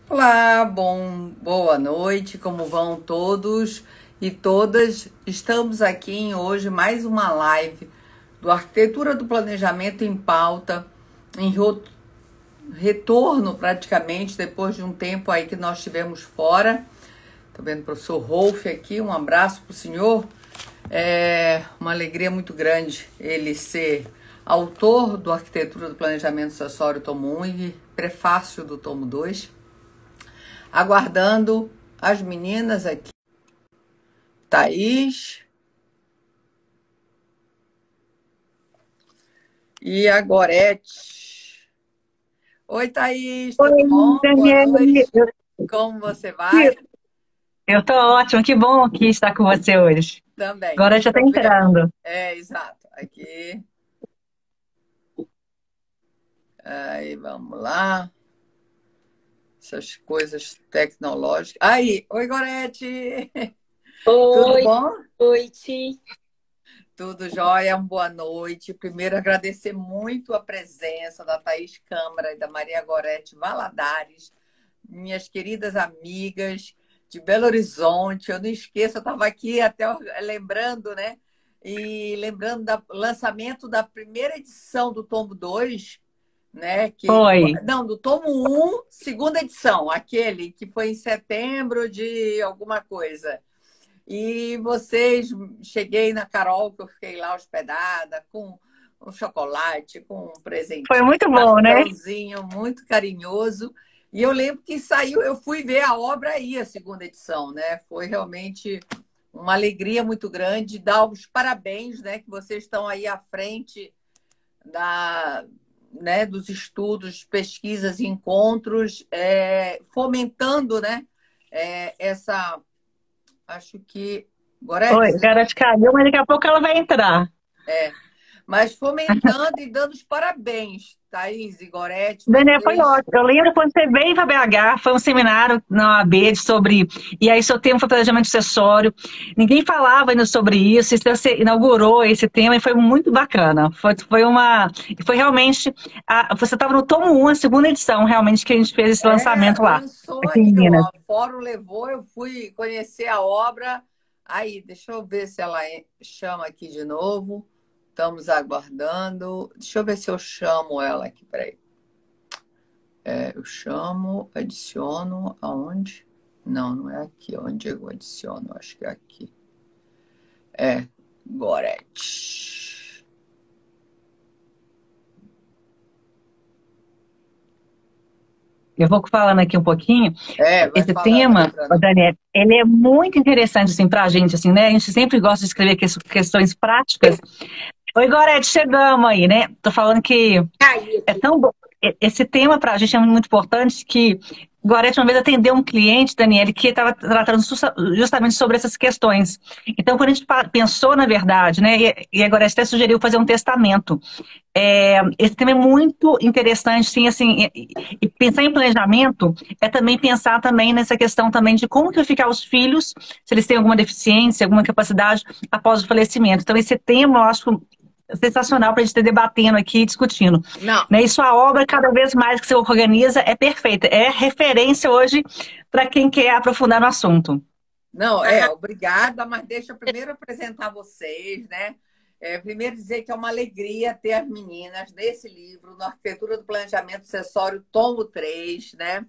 Olá, boa noite, como vão todos e todas? Estamos aqui em hoje mais uma live do Arquitetura do Planejamento em Pauta, em retorno praticamente, depois de um tempo aí que nós estivemos fora. Tô vendo o professor Rolf aqui, um abraço para o senhor. É uma alegria muito grande ele ser autor do Arquitetura do Planejamento Sucessório tomo 1 e prefácio do tomo 2. Aguardando as meninas aqui. Thaís. E a Gorete. Oi, Thaís, Oi, tudo bom? Boa Daniele. noite. Como você vai? Eu tô ótimo, que bom aqui estar com você hoje. Também. Agora já Deixa tá eu ver. entrando. Exato. Aqui. Aí, vamos lá. Essas coisas tecnológicas. Aí, oi, Gorete. Tudo Oi, bom? noite. Tudo jóia, boa noite. Primeiro, agradecer muito a presença da Thaís Câmara e da Maria Gorete Valadares, minhas queridas amigas de Belo Horizonte. Eu não esqueço, eu estava aqui até lembrando, né? E lembrando do lançamento da primeira edição do Tomo 2, né? Foi. Não, do Tomo 1, segunda edição, aquele que foi em setembro de alguma coisa. E vocês, cheguei na Carol, que eu fiquei lá hospedada, com um chocolate, com um Foi presentinho, muito um bom, né? cartãozinho muito carinhoso. E eu lembro que saiu, eu fui ver a obra aí, a segunda edição, né? Foi realmente uma alegria muito grande. Dar os parabéns, né? Que vocês estão aí à frente da, né, dos estudos, pesquisas e encontros, fomentando, né? Essa. Acho que. Gorete, Oi, você tá. garoto caiu, mas daqui a pouco ela vai entrar. É. Mas fomentando e dando os parabéns, Thaís e Gorete, Daniel, foi vocês. ótimo. Eu lembro quando você veio para BH, foi um seminário na OAB sobre. E aí, seu tema foi planejamento sucessório. Ninguém falava ainda sobre isso. E você inaugurou esse tema e foi muito bacana. Foi realmente. Você estava no tomo 1, a segunda edição, realmente, que a gente fez esse lançamento lá, Lançou aqui em aí, Minas. ó. O fórum levou, eu fui conhecer a obra. Aí, deixa eu ver se ela chama aqui de novo. Estamos aguardando. Deixa eu ver se eu chamo ela aqui, peraí. Eu chamo, adiciono aonde? Não, não é aqui onde eu adiciono, acho que é aqui. Gorete. Eu vou falando aqui um pouquinho. Vai Esse falando, tema, lembrando. Daniel, ele é muito interessante assim, para a gente, assim, né? A gente sempre gosta de escrever questões práticas. Oi, Gorete, chegamos aí, né? Tô falando que Caí é aqui. tão bom. Esse tema para a gente é muito importante que Gorete uma vez atendeu um cliente, Daniele, que estava tratando justamente sobre essas questões. Então, quando a gente pensou, na verdade, né, e a Gorete até sugeriu fazer um testamento. Esse tema é muito interessante, sim, assim, e pensar em planejamento é também pensar também nessa questão também de como que vai ficar os filhos, se eles têm alguma deficiência, alguma capacidade após o falecimento. Então, esse tema eu acho sensacional para a gente estar debatendo aqui e discutindo. Não, Né? E sua obra, cada vez mais que você organiza, é perfeita. É referência hoje para quem quer aprofundar no assunto. não, Ah, obrigada, mas deixa eu primeiro apresentar vocês, né? Primeiro dizer que é uma alegria ter as meninas nesse livro, no Arquitetura do Planejamento Sucessório, tomo 3, né?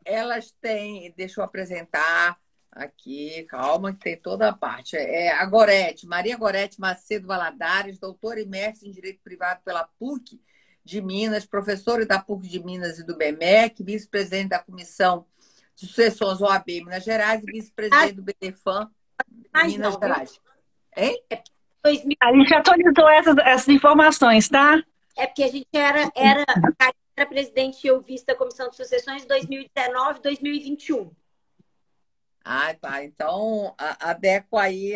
Elas têm, deixa eu apresentar aqui, calma, que tem toda a parte. A Gorete, Maria Gorete Macedo Valadares, doutora e mestre em Direito Privado pela PUC de Minas, professora da PUC de Minas e do BMEC, vice-presidente da Comissão de Sucessões OAB Minas Gerais e ah, vice-presidente do BDFAM mais Minas não, viu? Gerais. Hein? É porque 2000, A gente atualizou essas informações, tá? é porque a gente era presidente e eu vice da Comissão de Sucessões de 2019 2021. Ah, tá. Então, adequa aí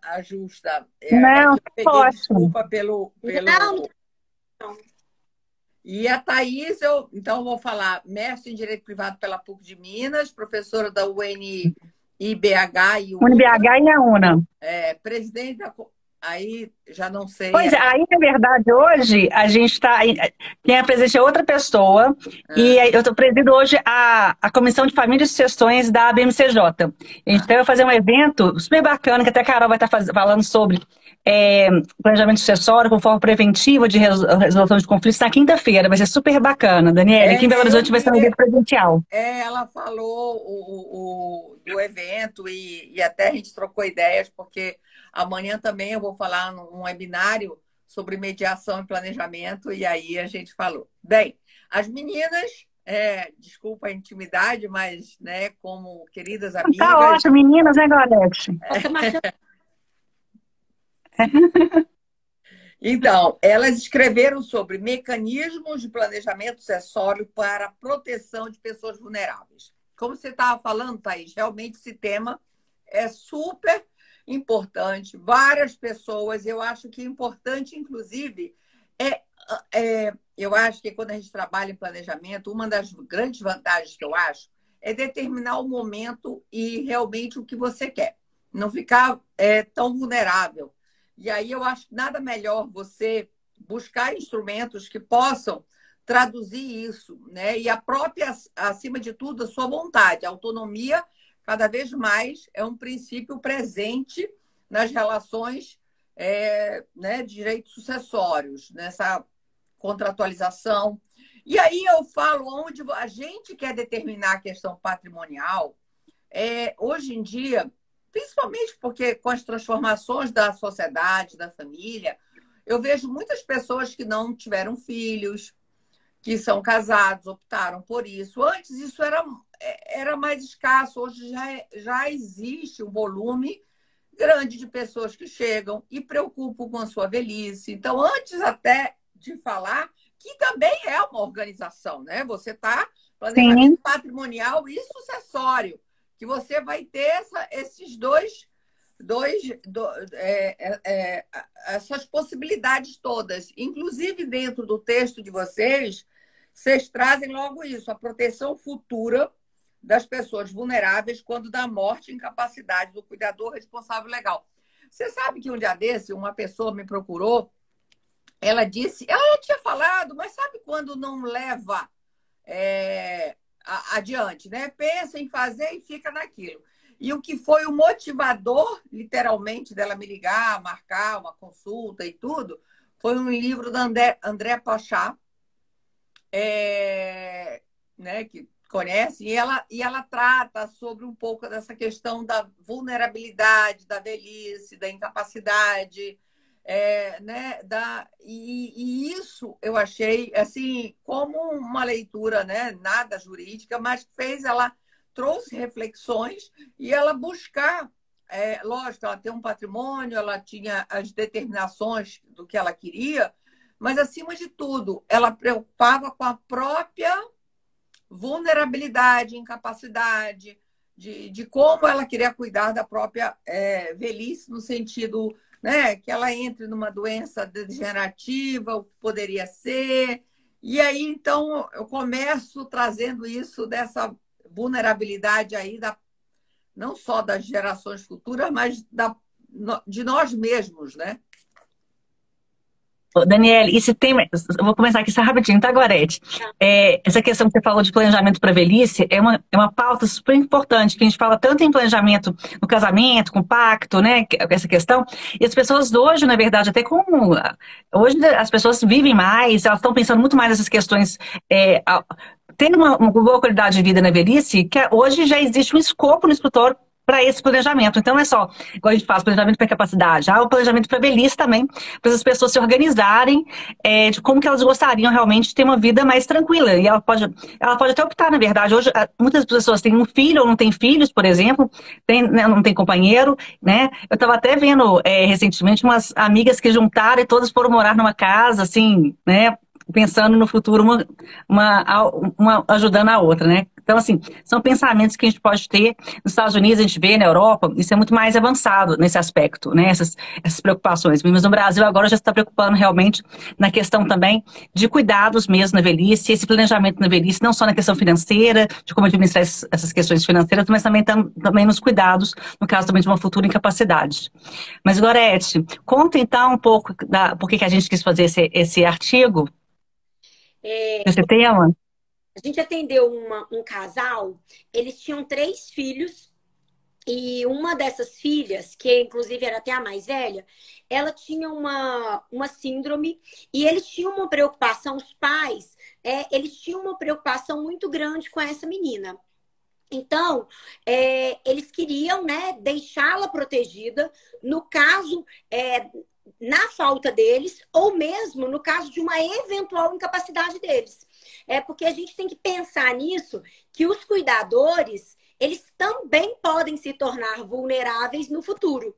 ajusta. É Não, que eu tá peguei ótimo. desculpa pelo, Não, pelo. não. E a Thaís, então, eu vou falar mestre em Direito Privado pela PUC de Minas, professora da UNIBH e UNA, UniBH e a UNA. presidente da. Aí já não sei. Pois é, aí, na verdade, hoje a gente está. Quem apresenta é outra pessoa, e Ah, aí eu estou presidindo hoje a Comissão de Família e Sucessões da BMCJ. A gente ah, vai fazer um evento super bacana, que até a Carol vai estar falando sobre é, planejamento sucessório com forma preventiva de resolução de conflitos na quinta-feira. Vai ser super bacana, Daniela. Aqui em Belo eu Horizonte vai vi. ser um evento presencial. Ela falou do evento e até a gente trocou ideias, porque amanhã também eu vou falar num webinário sobre mediação e planejamento, e aí a gente falou. Bem, as meninas, desculpa a intimidade, mas né, como queridas Tá amigas. ótimo, meninas, né, Gorete? Então, elas escreveram sobre mecanismos de planejamento sucessório para a proteção de pessoas vulneráveis. Como você estava falando, Thaís, realmente esse tema é super importante. Várias pessoas, eu acho que é importante, inclusive, eu acho que quando a gente trabalha em planejamento, uma das grandes vantagens que eu acho é determinar o momento e realmente o que você quer. Não ficar tão vulnerável. E aí eu acho que nada melhor você buscar instrumentos que possam traduzir isso, né? E a própria, acima de tudo, a sua vontade. A autonomia, cada vez mais, é um princípio presente nas relações né, de direitos sucessórios, nessa contratualização. E aí eu falo onde a gente quer determinar a questão patrimonial, hoje em dia, principalmente porque com as transformações da sociedade, da família, eu vejo muitas pessoas que não tiveram filhos, que são casados, optaram por isso. Antes isso era mais escasso, hoje já existe um volume grande de pessoas que chegam e preocupam com a sua velhice. Então, antes até de falar, que também é uma organização, né? Você está planejamento Sim. patrimonial e sucessório, que você vai ter esses essas possibilidades todas. Inclusive, dentro do texto de vocês trazem logo isso, a proteção futura das pessoas vulneráveis quando da morte e incapacidade do cuidador responsável legal. Você sabe que um dia desse, uma pessoa me procurou, ela disse, ela tinha falado, mas sabe quando não leva adiante, né? Pensa em fazer e fica naquilo. E o que foi o motivador, literalmente, dela me ligar, marcar uma consulta e tudo, foi um livro da André Pachá, né, que conhece, e ela trata sobre um pouco dessa questão da vulnerabilidade, da velhice, da incapacidade, né, e isso eu achei assim como uma leitura, né, nada jurídica, mas ela trouxe reflexões e ela buscar, lógico, ela tem um patrimônio, ela tinha as determinações do que ela queria, mas acima de tudo ela preocupava com a própria vulnerabilidade, incapacidade, de como ela queria cuidar da própria velhice, no sentido, né, que ela entre numa doença degenerativa, o que poderia ser. E aí, então, eu começo trazendo isso dessa vulnerabilidade aí, não só das gerações futuras, mas de nós mesmos, né? Daniele, e se tem. Eu vou começar aqui só rapidinho, tá, Gorete? Essa questão que você falou de planejamento para velhice é uma pauta super importante, que a gente fala tanto em planejamento no casamento, com pacto, né? Essa questão. E as pessoas hoje, na verdade, até como. Hoje as pessoas vivem mais, elas estão pensando muito mais nessas questões. Ter uma boa qualidade de vida na velhice, que hoje já existe um escopo no escritório para esse planejamento. Então, não é só, igual a gente faz, planejamento para capacidade, há o planejamento para velhice também, para as pessoas se organizarem de como que elas gostariam realmente de ter uma vida mais tranquila. E ela pode até optar, na verdade. Hoje, muitas pessoas têm um filho ou não têm filhos, por exemplo, né, não tem companheiro, né? Eu estava até vendo recentemente umas amigas que juntaram e todas foram morar numa casa, assim, né? Pensando no futuro, uma ajudando a outra, né? Então, assim, são pensamentos que a gente pode ter. Nos Estados Unidos, a gente vê, na Europa, isso é muito mais avançado nesse aspecto, né? Essas preocupações. Mas no Brasil, agora já se está preocupando realmente na questão também de cuidados mesmo na velhice, esse planejamento na velhice, não só na questão financeira, de como administrar essas questões financeiras, mas também nos cuidados, no caso também de uma futura incapacidade. Mas, Gorete, conta então um pouco por que a gente quis fazer esse artigo, esse tema. A gente atendeu um casal, eles tinham 3 filhos, e uma dessas filhas, que inclusive era até a mais velha, ela tinha uma síndrome, e eles tinham uma preocupação, os pais, eles tinham uma preocupação muito grande com essa menina. Então, eles queriam, né, deixá-la protegida, no caso, na falta deles, ou mesmo no caso de uma eventual incapacidade deles. Porque a gente tem que pensar nisso, que os cuidadores, eles também podem se tornar vulneráveis no futuro.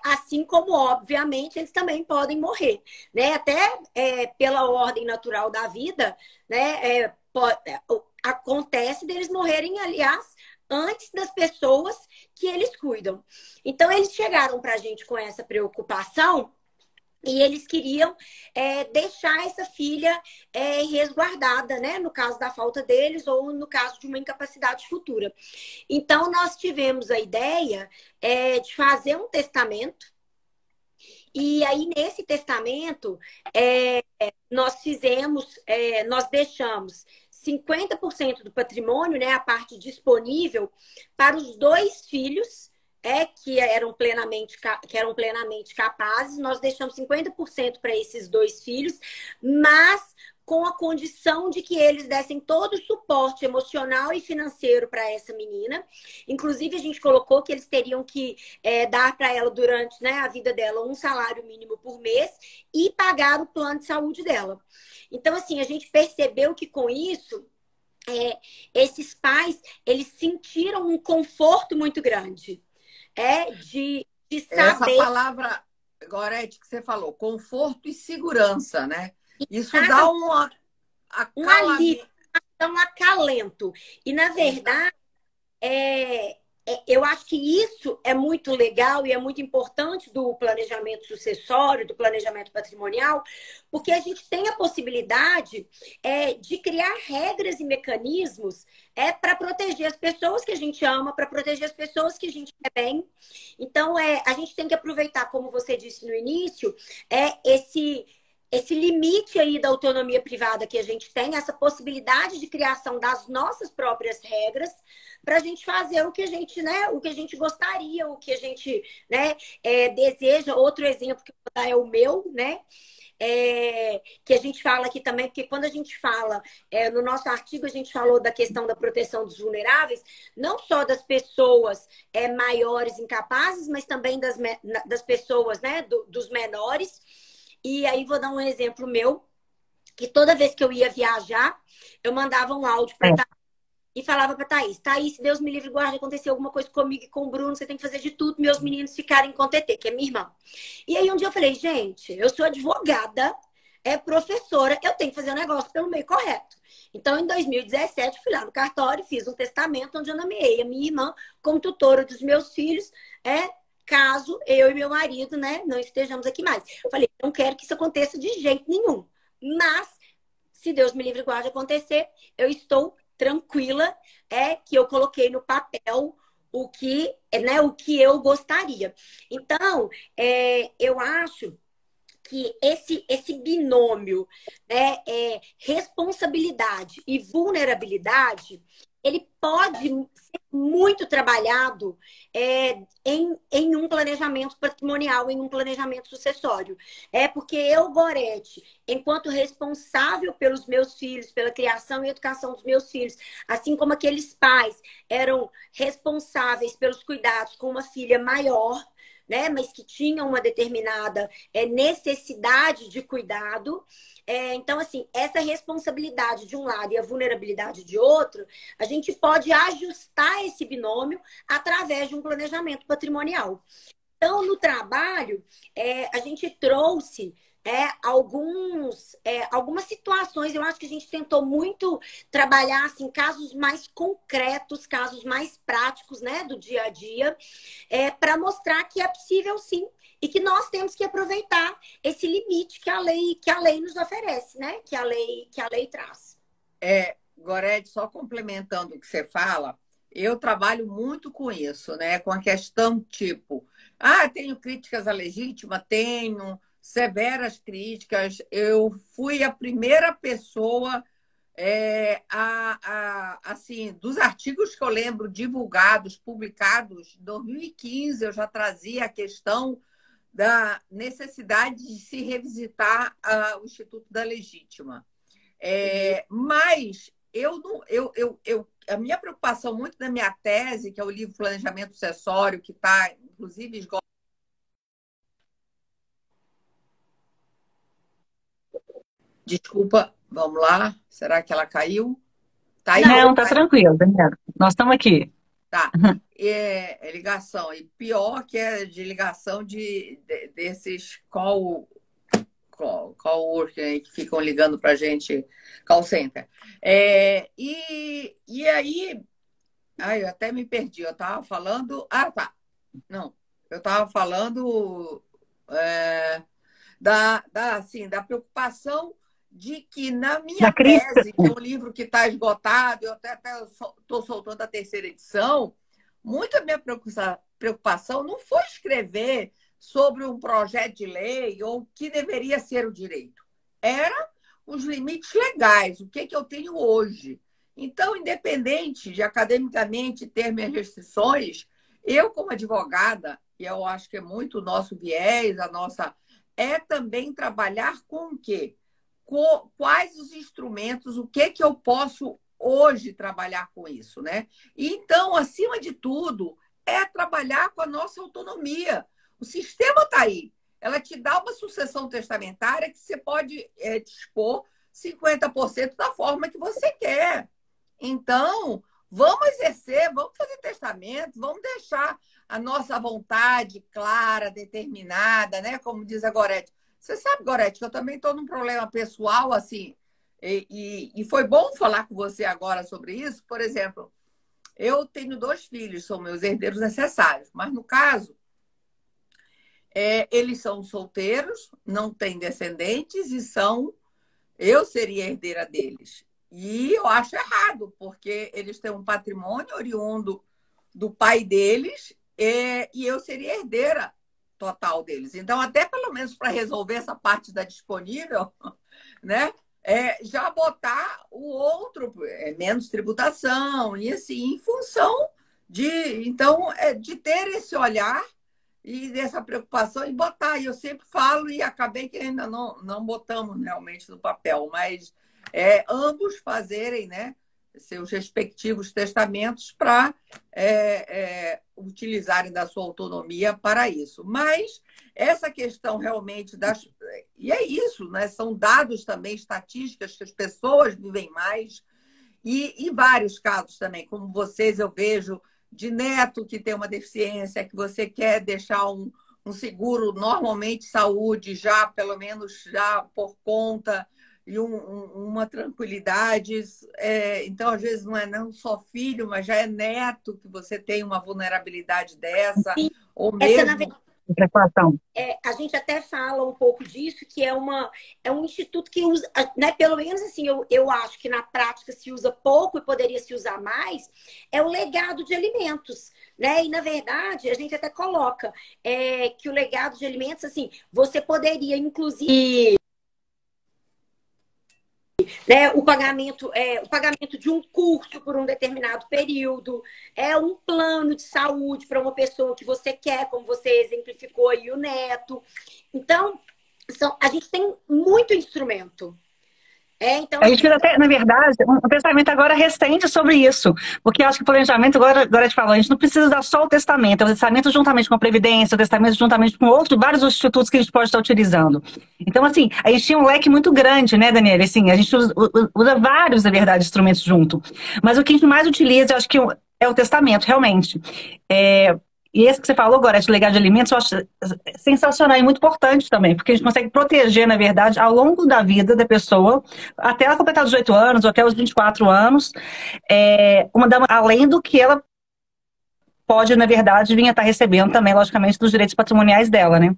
Assim como, obviamente, eles também podem morrer, né? Até pela ordem natural da vida, né? Acontece deles morrerem, aliás, antes das pessoas que eles cuidam. Então, eles chegaram para a gente com essa preocupação e eles queriam deixar essa filha resguardada, né? No caso da falta deles ou no caso de uma incapacidade futura. Então, nós tivemos a ideia de fazer um testamento. E aí, nesse testamento, nós deixamos 50% do patrimônio, né, a parte disponível, para os 2 filhos, que eram plenamente capazes. Nós deixamos 50% para esses 2 filhos, mas com a condição de que eles dessem todo o suporte emocional e financeiro para essa menina. Inclusive, a gente colocou que eles teriam que dar para ela, durante, né, a vida dela, um salário mínimo por mês e pagar o plano de saúde dela. Então, assim, a gente percebeu que com isso, esses pais, eles sentiram um conforto muito grande. De saber... Essa palavra, Gorete, que você falou, conforto e segurança, né? Isso dá um alívio, um acalento. E, na verdade, eu acho que isso é muito legal e é muito importante do planejamento sucessório, do planejamento patrimonial, porque a gente tem a possibilidade de criar regras e mecanismos para proteger as pessoas que a gente ama, para proteger as pessoas que a gente quer bem. Então, a gente tem que aproveitar, como você disse no início, esse limite aí da autonomia privada que a gente tem, essa possibilidade de criação das nossas próprias regras, para a gente fazer o que a gente, né, o que a gente gostaria, o que a gente, né, deseja. Outro exemplo que eu vou dar é o meu, né? Que a gente fala aqui também, porque quando a gente fala, no nosso artigo a gente falou da questão da proteção dos vulneráveis, não só das pessoas maiores incapazes, mas também das pessoas, né, dos menores. E aí vou dar um exemplo meu, que toda vez que eu ia viajar, eu mandava um áudio para Thaís e falava para Thaís, se Deus me livre e guarde, acontecer alguma coisa comigo e com o Bruno, você tem que fazer de tudo, meus meninos ficarem com TT, que é minha irmã. E aí um dia eu falei, gente, eu sou advogada, professora, eu tenho que fazer o negócio pelo meio correto. Então, em 2017, fui lá no cartório, fiz um testamento onde eu nomeei a minha irmã como tutora dos meus filhos, caso eu e meu marido, né, não estejamos aqui mais. Eu falei, não quero que isso aconteça de jeito nenhum. Mas, se Deus me livre e guarde acontecer, eu estou tranquila, que eu coloquei no papel o que eu gostaria. Então, eu acho que esse binômio, né, responsabilidade e vulnerabilidade, ele pode ser muito trabalhado em um planejamento patrimonial, em um planejamento sucessório. Porque eu, Gorete, enquanto responsável pelos meus filhos, pela criação e educação dos meus filhos, assim como aqueles pais eram responsáveis pelos cuidados com uma filha maior, né, mas que tinham uma determinada necessidade de cuidado. Então, assim, essa responsabilidade de um lado e a vulnerabilidade de outro, a gente pode ajustar esse binômio através de um planejamento patrimonial. Então, no trabalho, a gente trouxe algumas situações. Eu acho que a gente tentou muito trabalhar assim, casos mais concretos, casos mais práticos, né, do dia a dia, para mostrar que é possível sim e que nós temos que aproveitar esse limite que a lei nos oferece, né, que a lei traz. Gorete, só complementando o que você fala, eu trabalho muito com isso, né, com a questão tipo, tenho críticas à legítima? Tenho severas críticas. Eu fui a primeira pessoa, assim, dos artigos que eu lembro divulgados, publicados em 2015, eu já trazia a questão da necessidade de se revisitar o Instituto da Legítima. Mas a minha preocupação muito na minha tese, que é o livro Planejamento Sucessório, que está, inclusive, esgotado. Desculpa, vamos lá. Será que ela caiu? Tá aí? Não, tá tranquilo, Daniela. Nós estamos aqui. Tá. É ligação. E pior que é de ligação desses call worker que ficam ligando para a gente, call center. E aí... eu até me perdi. Eu estava falando... tá. Não. Eu estava falando da preocupação de que na minha tese, que é um livro que está esgotado, eu até estou soltando a terceira edição, muita minha preocupação não foi escrever sobre um projeto de lei ou o que deveria ser o direito. Era os limites legais, o que eu tenho hoje. Então, independente de academicamente ter minhas restrições, eu, como advogada, e eu acho que é muito o nosso viés, também trabalhar com o quê? Quais os instrumentos, o que eu posso hoje trabalhar com isso, né? Então, acima de tudo, trabalhar com a nossa autonomia. O sistema está aí. Ela te dá uma sucessão testamentária que você pode dispor 50% da forma que você quer. Então, vamos exercer, vamos fazer testamento, vamos deixar a nossa vontade clara, determinada, né? Como diz a Gorete. Você sabe, Gorete, que eu também estou num problema pessoal, assim, e foi bom falar com você agora sobre isso. Por exemplo, eu tenho 2 filhos, são meus herdeiros necessários, mas no caso, eles são solteiros, não têm descendentes eu seria herdeira deles. E eu acho errado, porque eles têm um patrimônio oriundo do pai deles e eu seria herdeira total deles. Então, até pelo menos para resolver essa parte da disponível, né? Já botar o outro, menos tributação, e assim, em função de ter esse olhar e dessa preocupação e botar. E eu sempre falo, e acabei que ainda não botamos realmente no papel, mas ambos fazerem, né, seus respectivos testamentos para utilizarem da sua autonomia para isso. Mas essa questão realmente e é isso, né? São dados também, estatísticas, que as pessoas vivem mais, e vários casos também, como vocês, eu vejo, de neto que tem uma deficiência, que você quer deixar um seguro, normalmente saúde, já pelo menos já por conta, e uma tranquilidade. Então, às vezes, não é não só filho, mas já é neto que você tem uma vulnerabilidade dessa. Sim. Ou mesmo... A gente até fala um pouco disso, que é um instituto que usa, né, pelo menos assim, eu acho que na prática se usa pouco e poderia se usar mais, é o legado de alimentos, né? E, na verdade, a gente até coloca que o legado de alimentos, assim, você poderia, inclusive... Né, o pagamento de um curso por um determinado período, um plano de saúde para uma pessoa que você quer, como você exemplificou aí, o neto. Então, a gente tem muito instrumento. Então, a gente fez até, na verdade, um pensamento agora recente sobre isso. Porque eu acho que o planejamento, agora te falou, a gente não precisa dar só o testamento. É o testamento juntamente com a Previdência, o testamento juntamente com vários institutos que a gente pode estar utilizando. Então, assim, a gente tinha um leque muito grande, né, Daniela? Assim, a gente usa vários, na verdade, instrumentos junto. Mas o que a gente mais utiliza, eu acho que é o testamento, realmente. E esse que você falou agora, de legado de alimentos, eu acho sensacional e muito importante também, porque a gente consegue proteger, na verdade, ao longo da vida da pessoa, até ela completar os 18 anos, ou até os 24 anos, além do que ela pode, na verdade, vir a estar recebendo também, logicamente, dos direitos patrimoniais dela, né?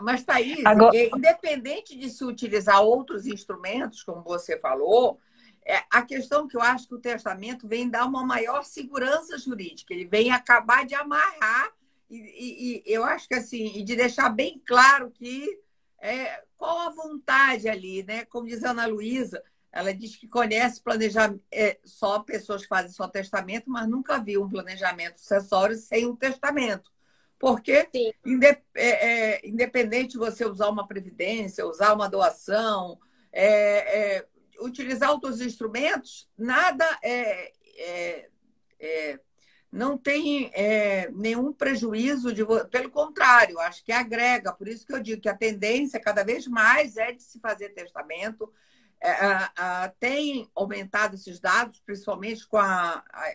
Mas, Thaís, Agora, independente de se utilizar outros instrumentos, como você falou, a questão que eu acho que o testamento vem dar uma maior segurança jurídica, ele vem acabar de amarrar e eu acho que assim, e de deixar bem claro que qual a vontade ali, né? Como diz a Ana Luísa, ela diz que conhece planejamento, só pessoas que fazem só testamento, mas nunca viu um planejamento sucessório sem um testamento. Porque, Sim. independente de você usar uma previdência, usar uma doação, utilizar outros instrumentos, nada não tem nenhum prejuízo, pelo contrário, acho que agrega. Por isso que eu digo que a tendência cada vez mais é de se fazer testamento. Tem aumentado esses dados, principalmente com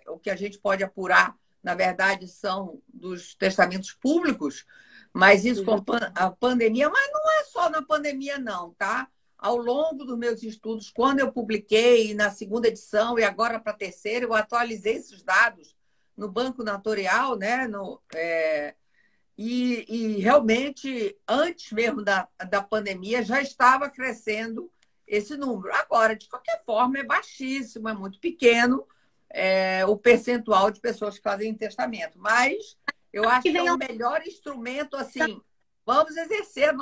o que a gente pode apurar, na verdade, são dos testamentos públicos, mas isso com a pandemia, mas não é só na pandemia, não, tá? Ao longo dos meus estudos, quando eu publiquei na segunda edição e agora para a terceira, eu atualizei esses dados no Banco Notarial, né? E realmente, antes mesmo da pandemia, já estava crescendo esse número. Agora, de qualquer forma, é baixíssimo, é muito pequeno o percentual de pessoas que fazem testamento. Mas eu acho que é o melhor instrumento, assim, vamos exercer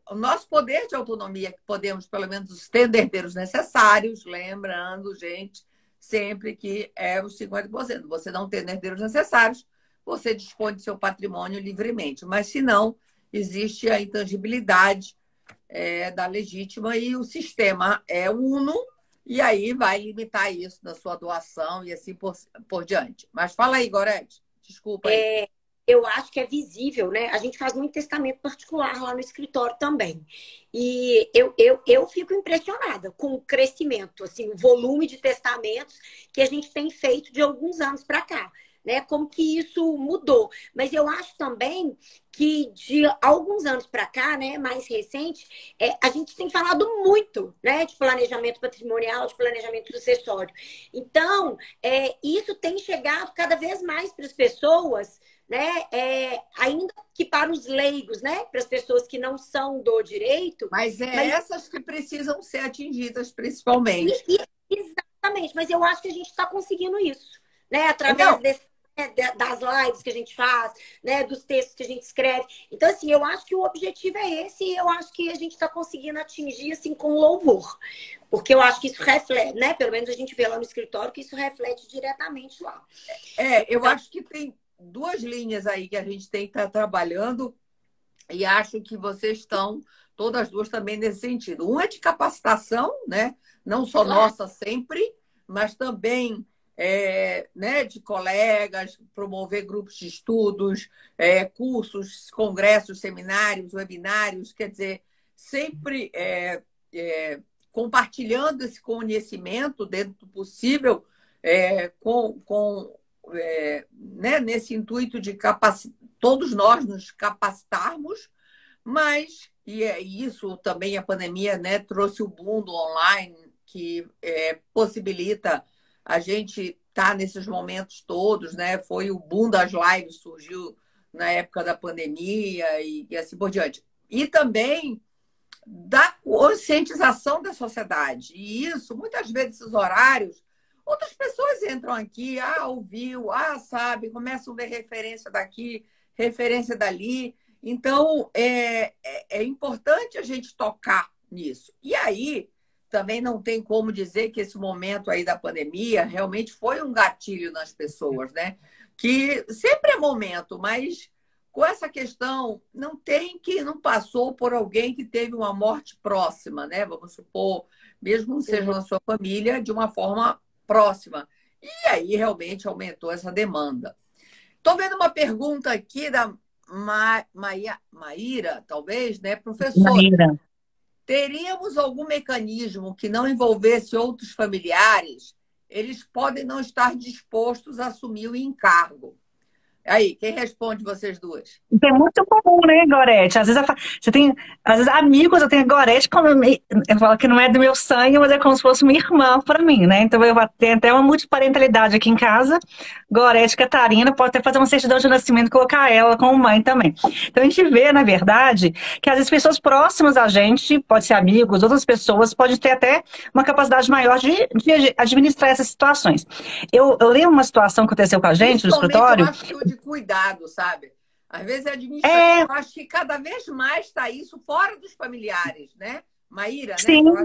o nosso poder de autonomia, que podemos, pelo menos, ter herdeiros necessários, lembrando, gente, sempre que é os 50%. Você não tem herdeiros necessários, você dispõe do seu patrimônio livremente. Mas, se não, existe a intangibilidade da legítima e o sistema é uno, e aí vai limitar isso na sua doação e assim por diante. Mas fala aí, Gorete. Desculpa aí. Eu acho que é visível, né? A gente faz muito testamento particular lá no escritório também. E eu fico impressionada com o crescimento, assim, o volume de testamentos que a gente tem feito de alguns anos para cá, né? Como que isso mudou. Mas eu acho também que de alguns anos para cá, né, mais recente, a gente tem falado muito, né, de planejamento patrimonial, de planejamento sucessório. Então, isso tem chegado cada vez mais para as pessoas, né? Ainda que para os leigos, né? Para as pessoas que não são do direito. Mas essas que precisam ser atingidas, principalmente. Exatamente, mas eu acho que a gente está conseguindo isso, né? Através das lives que a gente faz, né? Dos textos que a gente escreve. Então, assim, eu acho que o objetivo é esse e eu acho que a gente está conseguindo atingir, assim, com louvor. Porque eu acho que isso reflete, né? Pelo menos a gente vê lá no escritório que isso reflete diretamente lá. Eu acho que tem duas linhas aí que a gente tem que estar trabalhando e acho que vocês estão todas duas também nesse sentido. Uma é de capacitação, né? Não só nossa sempre, mas também né, de colegas, promover grupos de estudos, cursos, congressos, seminários, webinários, quer dizer, sempre compartilhando esse conhecimento dentro do possível né, nesse intuito de todos nós nos capacitarmos, mas, isso também a pandemia, né, trouxe o boom do online, que possibilita a gente estar nesses momentos todos, né? Foi o boom das lives, surgiu na época da pandemia e assim por diante. E também da conscientização da sociedade. E isso, muitas vezes, esses horários, outras pessoas entram aqui, ouviu, sabe, começam a ver referência daqui, referência dali. Então, é importante a gente tocar nisso. E aí, também não tem como dizer que esse momento aí da pandemia realmente foi um gatilho nas pessoas, né? Que sempre é momento, mas com essa questão, não passou por alguém que teve uma morte próxima, né? Vamos supor, mesmo não seja na sua família, de uma forma próxima. E aí realmente aumentou essa demanda. Estou vendo uma pergunta aqui da Maíra, talvez, né? Professora, Maíra, teríamos algum mecanismo que não envolvesse outros familiares eles podem não estar dispostos a assumir o encargo. Aí, quem responde vocês duas? Isso é muito comum, né, Gorete? Às vezes você tem, às vezes amigos, eu tenho a Gorete, eu falo que não é do meu sangue, mas é como se fosse uma irmã para mim, né? Então eu tenho até uma multiparentalidade aqui em casa. Gorete Catarina, pode até fazer uma certidão de nascimento e colocar ela como mãe também. Então a gente vê, na verdade, que às vezes pessoas próximas a gente, pode ser amigos, outras pessoas, podem ter até uma capacidade maior de administrar essas situações. Eu lembro uma situação que aconteceu com a gente no escritório. Eu acho que o de cuidado, sabe? Às vezes a administração, eu acho que cada vez mais está isso fora dos familiares, né? Maíra, Sim. né?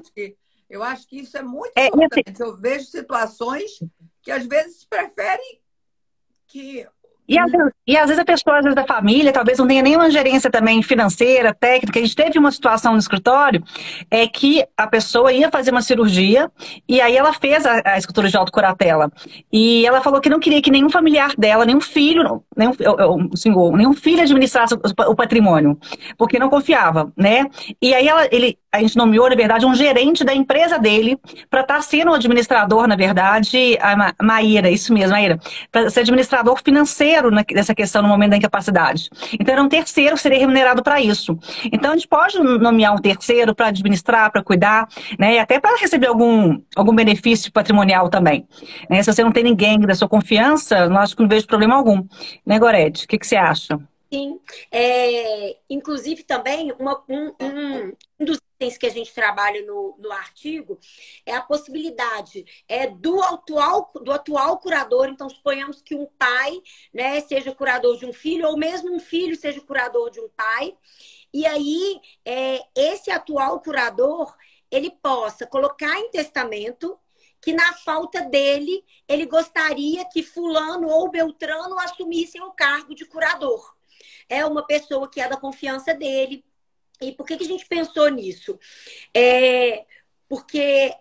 Eu acho que isso é muito importante. Eu vejo situações que às vezes preferem que... E às vezes a pessoa, às vezes da família, talvez não tenha nenhuma gerência também financeira, técnica. A gente teve uma situação no escritório que a pessoa ia fazer uma cirurgia e aí ela fez a escritura de autocuratela. E ela falou que não queria que nenhum familiar dela, nenhum filho, nenhum filho administrasse o patrimônio, porque não confiava, né? E aí a gente nomeou, na verdade, um gerente da empresa dele para estar sendo o administrador, na verdade, a Maíra, isso mesmo, Maíra, para ser administrador financeiro nessa questão no momento da incapacidade. Então era um terceiro que seria remunerado para isso. Então a gente pode nomear um terceiro para administrar, para cuidar, né? E até para receber algum benefício patrimonial também. Né? Se você não tem ninguém da sua confiança, eu acho que não vejo problema algum. Né, Gorete? O que você acha? Sim. Inclusive também um dos itens que a gente trabalha no artigo é a possibilidade do atual curador. Então, suponhamos que um pai, né, seja curador de um filho, ou mesmo um filho seja curador de um pai. E aí, esse atual curador, ele possa colocar em testamento que na falta dele, ele gostaria que fulano ou beltrano assumissem o cargo de curador. É uma pessoa que é da confiança dele. E por que a gente pensou nisso? Porque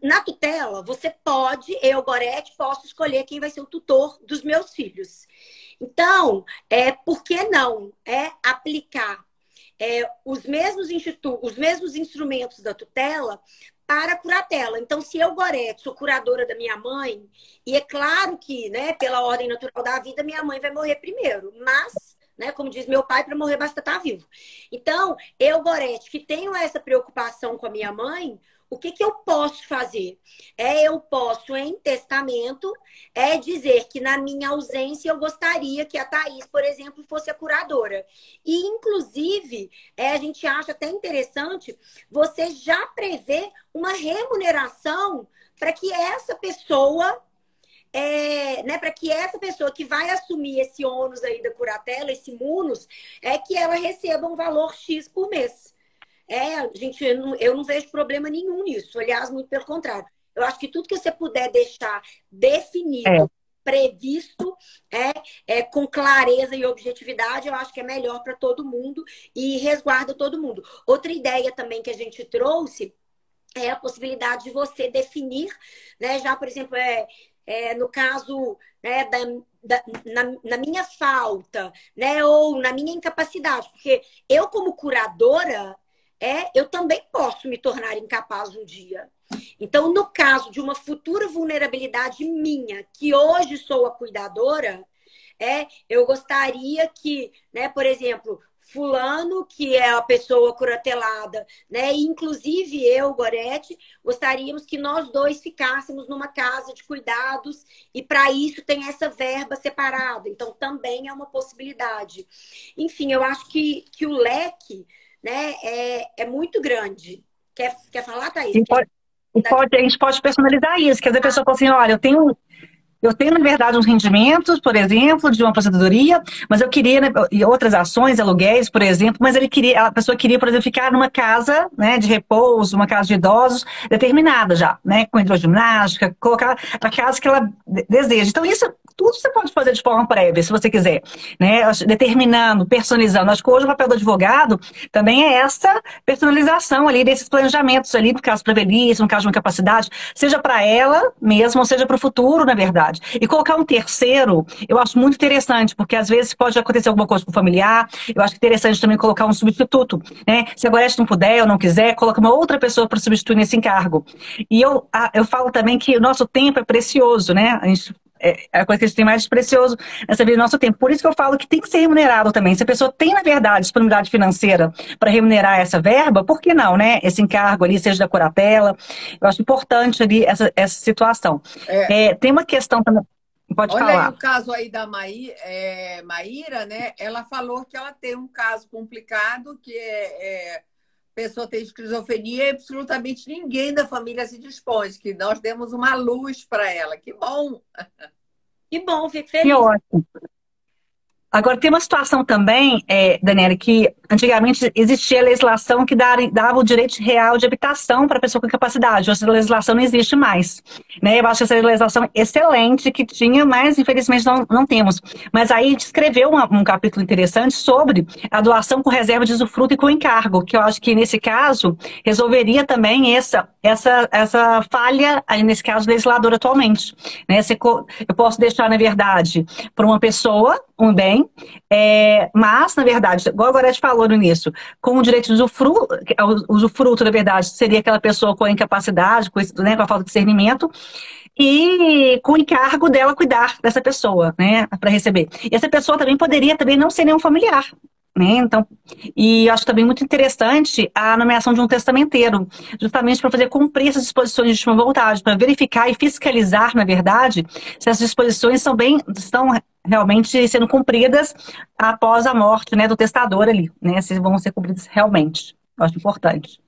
na tutela, você pode, eu, Gorete, posso escolher quem vai ser o tutor dos meus filhos. Então, por que não aplicar os mesmos instrumentos da tutela para a curatela? Então, se eu, Gorete, sou curadora da minha mãe, e é claro que, né, pela ordem natural da vida, minha mãe vai morrer primeiro, mas... né? Como diz meu pai, para morrer basta estar vivo. Então, eu, Gorete, que tenho essa preocupação com a minha mãe, o que eu posso fazer? Eu posso, em testamento, dizer que na minha ausência eu gostaria que a Thaís, por exemplo, fosse a curadora. E, inclusive, a gente acha até interessante você já prever uma remuneração para que essa pessoa... para que essa pessoa que vai assumir esse ônus aí da curatela, esse munus, que ela receba um valor X por mês. Gente, eu não vejo problema nenhum nisso. Aliás, muito pelo contrário. Eu acho que tudo que você puder deixar definido, previsto, com clareza e objetividade, eu acho que é melhor para todo mundo e resguarda todo mundo. Outra ideia também que a gente trouxe é a possibilidade de você definir, né, já, por exemplo, no caso, né, na minha falta, né, ou na minha incapacidade, porque eu, como curadora, eu também posso me tornar incapaz um dia. Então, no caso de uma futura vulnerabilidade minha, que hoje sou a cuidadora, eu gostaria que, né, por exemplo, fulano, que é a pessoa curatelada, né? E, inclusive eu, Gorete, gostaríamos que nós dois ficássemos numa casa de cuidados e para isso tem essa verba separada. Então, também é uma possibilidade. Enfim, eu acho que o leque, né, é muito grande. Quer falar, Thaís? A gente pode personalizar isso, quer dizer, a pessoa fala assim, olha, eu tenho, na verdade, uns rendimentos, por exemplo, de uma aposentadoria, mas eu queria, né, e outras ações, aluguéis, por exemplo, mas a pessoa queria, por exemplo, ficar numa casa, né, de repouso, uma casa de idosos, determinada já, né, com hidroginástica, colocar a casa que ela deseja. Então, isso tudo você pode fazer de forma prévia, se você quiser, né? Determinando, personalizando. Acho que hoje o papel do advogado também é essa personalização ali desses planejamentos ali, no caso para velhice, no caso de uma incapacidade, seja para ela mesma, ou seja para o futuro, na verdade. E colocar um terceiro, eu acho muito interessante, porque às vezes pode acontecer alguma coisa com o familiar, eu acho interessante também colocar um substituto, né? Se a Gorete não puder ou não quiser, coloca uma outra pessoa para substituir nesse encargo. E eu falo também que o nosso tempo é precioso, né? É a coisa que a gente tem mais precioso nessa vida do nosso tempo. Por isso que eu falo que tem que ser remunerado também. Se a pessoa tem, na verdade, disponibilidade financeira para remunerar essa verba, por que não, né? Esse encargo ali, seja da curatela. Eu acho importante ali essa situação. Tem uma questão também. Pode Olha falar. aí o caso aí da Maíra, né? Ela falou que ela tem um caso complicado, que a pessoa tem esquizofrenia e absolutamente ninguém da família se dispõe, que nós demos uma luz para ela. Que bom! Que bom, fico Que feliz. ótimo. Agora, tem uma situação também, Daniela, que antigamente existia legislação que dava o direito real de habitação para a pessoa com incapacidade. Hoje essa legislação não existe mais, né? Eu acho essa legislação excelente que tinha, mas infelizmente não temos. Mas aí a gente escreveu um capítulo interessante sobre a doação com reserva de usufruto e com encargo, que eu acho que nesse caso resolveria também essa falha, aí nesse caso, legislador atualmente. Né? Eu posso deixar, na verdade, para uma pessoa um bem, mas, na verdade, igual a Gorete falou no início, com o direito de usufruto, na verdade, seria aquela pessoa com a incapacidade, né, com a falta de discernimento, e com o encargo dela cuidar dessa pessoa, né, para receber. E essa pessoa também poderia não ser nenhum familiar. Né? Então, e eu acho também muito interessante a nomeação de um testamenteiro, justamente para fazer cumprir essas disposições de última vontade, para verificar e fiscalizar, na verdade, se as disposições estão realmente sendo cumpridas após a morte, né, do testador ali, né, se vão ser cumpridas realmente. Eu acho importante.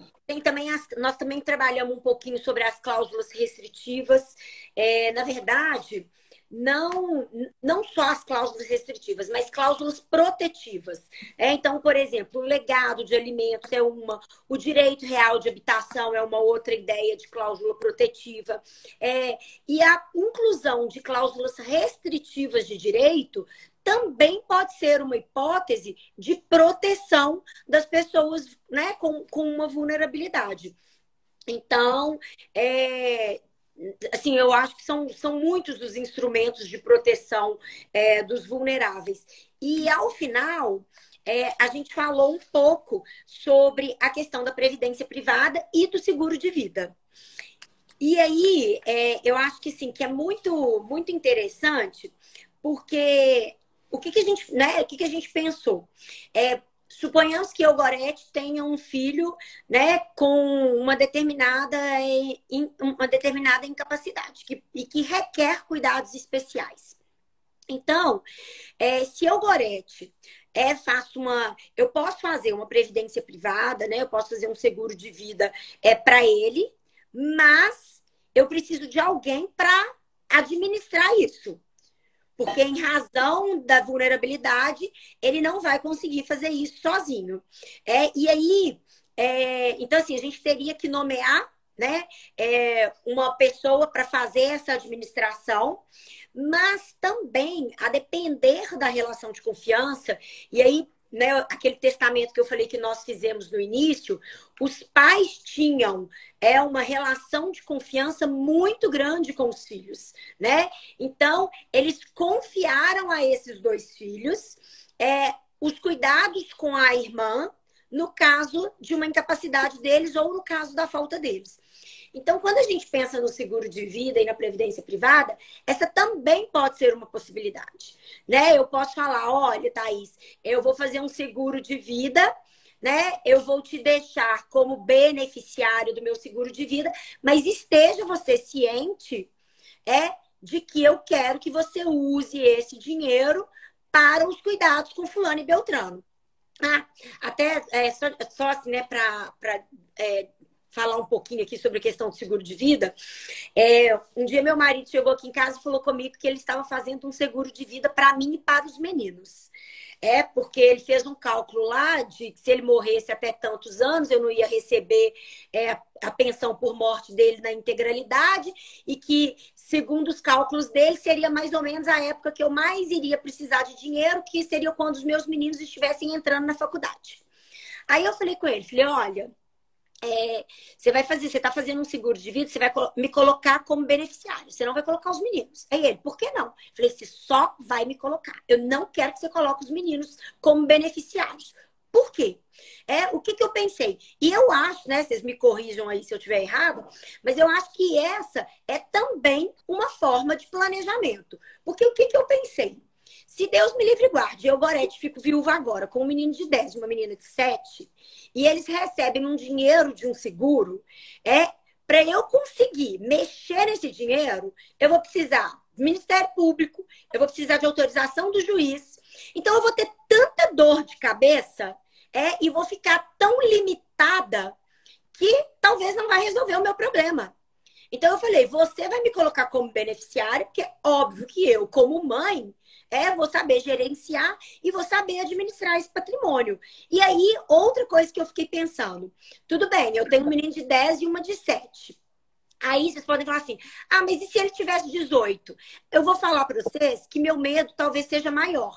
Nós também trabalhamos um pouquinho sobre as cláusulas restritivas. Na verdade, não só as cláusulas restritivas, mas cláusulas protetivas. Então, por exemplo, o legado de alimentos é uma, o direito real de habitação é uma outra ideia de cláusula protetiva. E a inclusão de cláusulas restritivas de direito também pode ser uma hipótese de proteção das pessoas, né, com uma vulnerabilidade. Então, assim, eu acho que são muitos os instrumentos de proteção dos vulneráveis. E, ao final, a gente falou um pouco sobre a questão da previdência privada e do seguro de vida. E aí, eu acho que, sim, que é muito, muito interessante, porque o que a gente pensou? Suponhamos que eu, Gorete, tenha um filho, né, com uma determinada incapacidade e que requer cuidados especiais. Então, se eu, Gorete, eu posso fazer uma previdência privada, né, eu posso fazer um seguro de vida para ele, mas eu preciso de alguém para administrar isso. Porque, em razão da vulnerabilidade, ele não vai conseguir fazer isso sozinho. E aí, então, assim, a gente teria que nomear, né, uma pessoa para fazer essa administração, mas também, a depender da relação de confiança, e aí, né, aquele testamento que eu falei que nós fizemos no início, os pais tinham uma relação de confiança muito grande com os filhos, né? Então, eles confiaram a esses dois filhos os cuidados com a irmã, no caso de uma incapacidade deles ou no caso da falta deles. Então, quando a gente pensa no seguro de vida e na previdência privada, essa também pode ser uma possibilidade, né? Eu posso falar, olha, Thaís, eu vou fazer um seguro de vida, né? Eu vou te deixar como beneficiário do meu seguro de vida, mas esteja você ciente de que eu quero que você use esse dinheiro para os cuidados com fulano e beltrano. Até só assim, né, para falar um pouquinho aqui sobre a questão do seguro de vida. Um dia meu marido chegou aqui em casa e falou comigo que ele estava fazendo um seguro de vida para mim e para os meninos. Porque ele fez um cálculo lá de que se ele morresse até tantos anos, eu não ia receber a pensão por morte dele na integralidade, e que segundo os cálculos dele, seria mais ou menos a época que eu mais iria precisar de dinheiro, que seria quando os meus meninos estivessem entrando na faculdade. Aí eu falei com ele, falei, olha, você tá fazendo um seguro de vida, você vai me colocar como beneficiário, você não vai colocar os meninos. Aí ele, por que não? Eu falei, você só vai me colocar. Eu não quero que você coloque os meninos como beneficiários. Por quê? O que eu pensei? E eu acho, né? Vocês me corrijam aí se eu estiver errado, mas eu acho que essa é também uma forma de planejamento. Porque o que eu pensei? Se Deus me livre e guarde, eu, Gorete, fico viúva agora, com um menino de 10 e uma menina de 7, e eles recebem um dinheiro de um seguro, para eu conseguir mexer nesse dinheiro, eu vou precisar do Ministério Público, eu vou precisar de autorização do juiz. Então, eu vou ter tanta dor de cabeça e vou ficar tão limitada que talvez não vai resolver o meu problema. Então, eu falei, você vai me colocar como beneficiária, porque é óbvio que eu, como mãe, vou saber gerenciar e vou saber administrar esse patrimônio. E aí, outra coisa que eu fiquei pensando. Tudo bem, eu tenho um menino de 10 e uma de 7. Aí vocês podem falar assim, mas e se ele tivesse 18? Eu vou falar para vocês que meu medo talvez seja maior.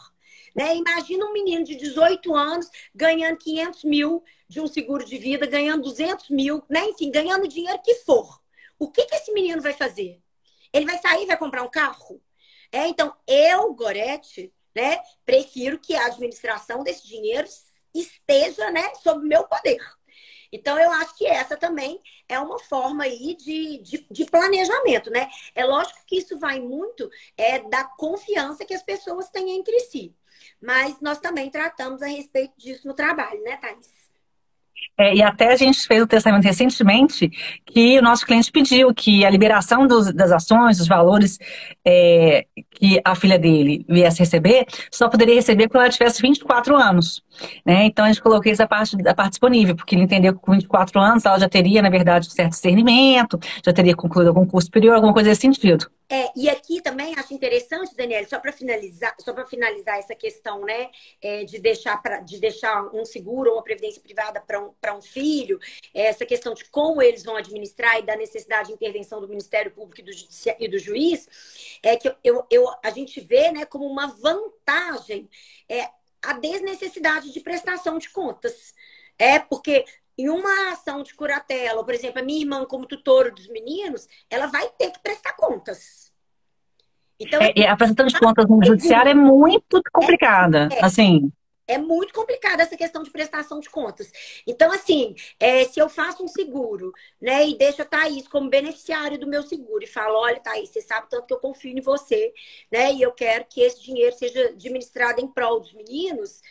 Né? Imagina um menino de 18 anos ganhando 500 mil de um seguro de vida, ganhando 200 mil, né? Enfim, ganhando o dinheiro que for. O que esse menino vai fazer? Ele vai sair e vai comprar um carro? Então, eu, Gorete, né, prefiro que a administração desse dinheiro esteja, né, sob meu poder. Então, eu acho que essa também é uma forma aí de planejamento, né? É lógico que isso vai muito da confiança que as pessoas têm entre si. Mas nós também tratamos a respeito disso no trabalho, né, Thaís? E até a gente fez o testamento recentemente que o nosso cliente pediu que a liberação das ações, dos valores que a filha dele viesse receber, só poderia receber quando ela tivesse 24 anos. Né? Então a gente colocou essa parte disponível, porque ele entendeu que com 24 anos ela já teria, na verdade, um certo discernimento, já teria concluído algum curso superior, alguma coisa nesse sentido. E aqui também acho interessante, Daniela, só para finalizar essa questão, né, de deixar um seguro ou uma previdência privada para um filho, essa questão de como eles vão administrar e da necessidade de intervenção do Ministério Público e do juiz, que a gente vê, né, como uma vantagem a desnecessidade de prestação de contas. Porque em uma ação de curatela, por exemplo, a minha irmã como tutora dos meninos, ela vai ter que prestar contas. Então, a prestação de contas no judiciário é muito complicada, assim. É muito complicada essa questão de prestação de contas. Então, assim, se eu faço um seguro, né, e deixo a Thaís como beneficiário do meu seguro e falo, olha, Thaís, você sabe tanto que eu confio em você, né, e eu quero que esse dinheiro seja administrado em prol dos meninos,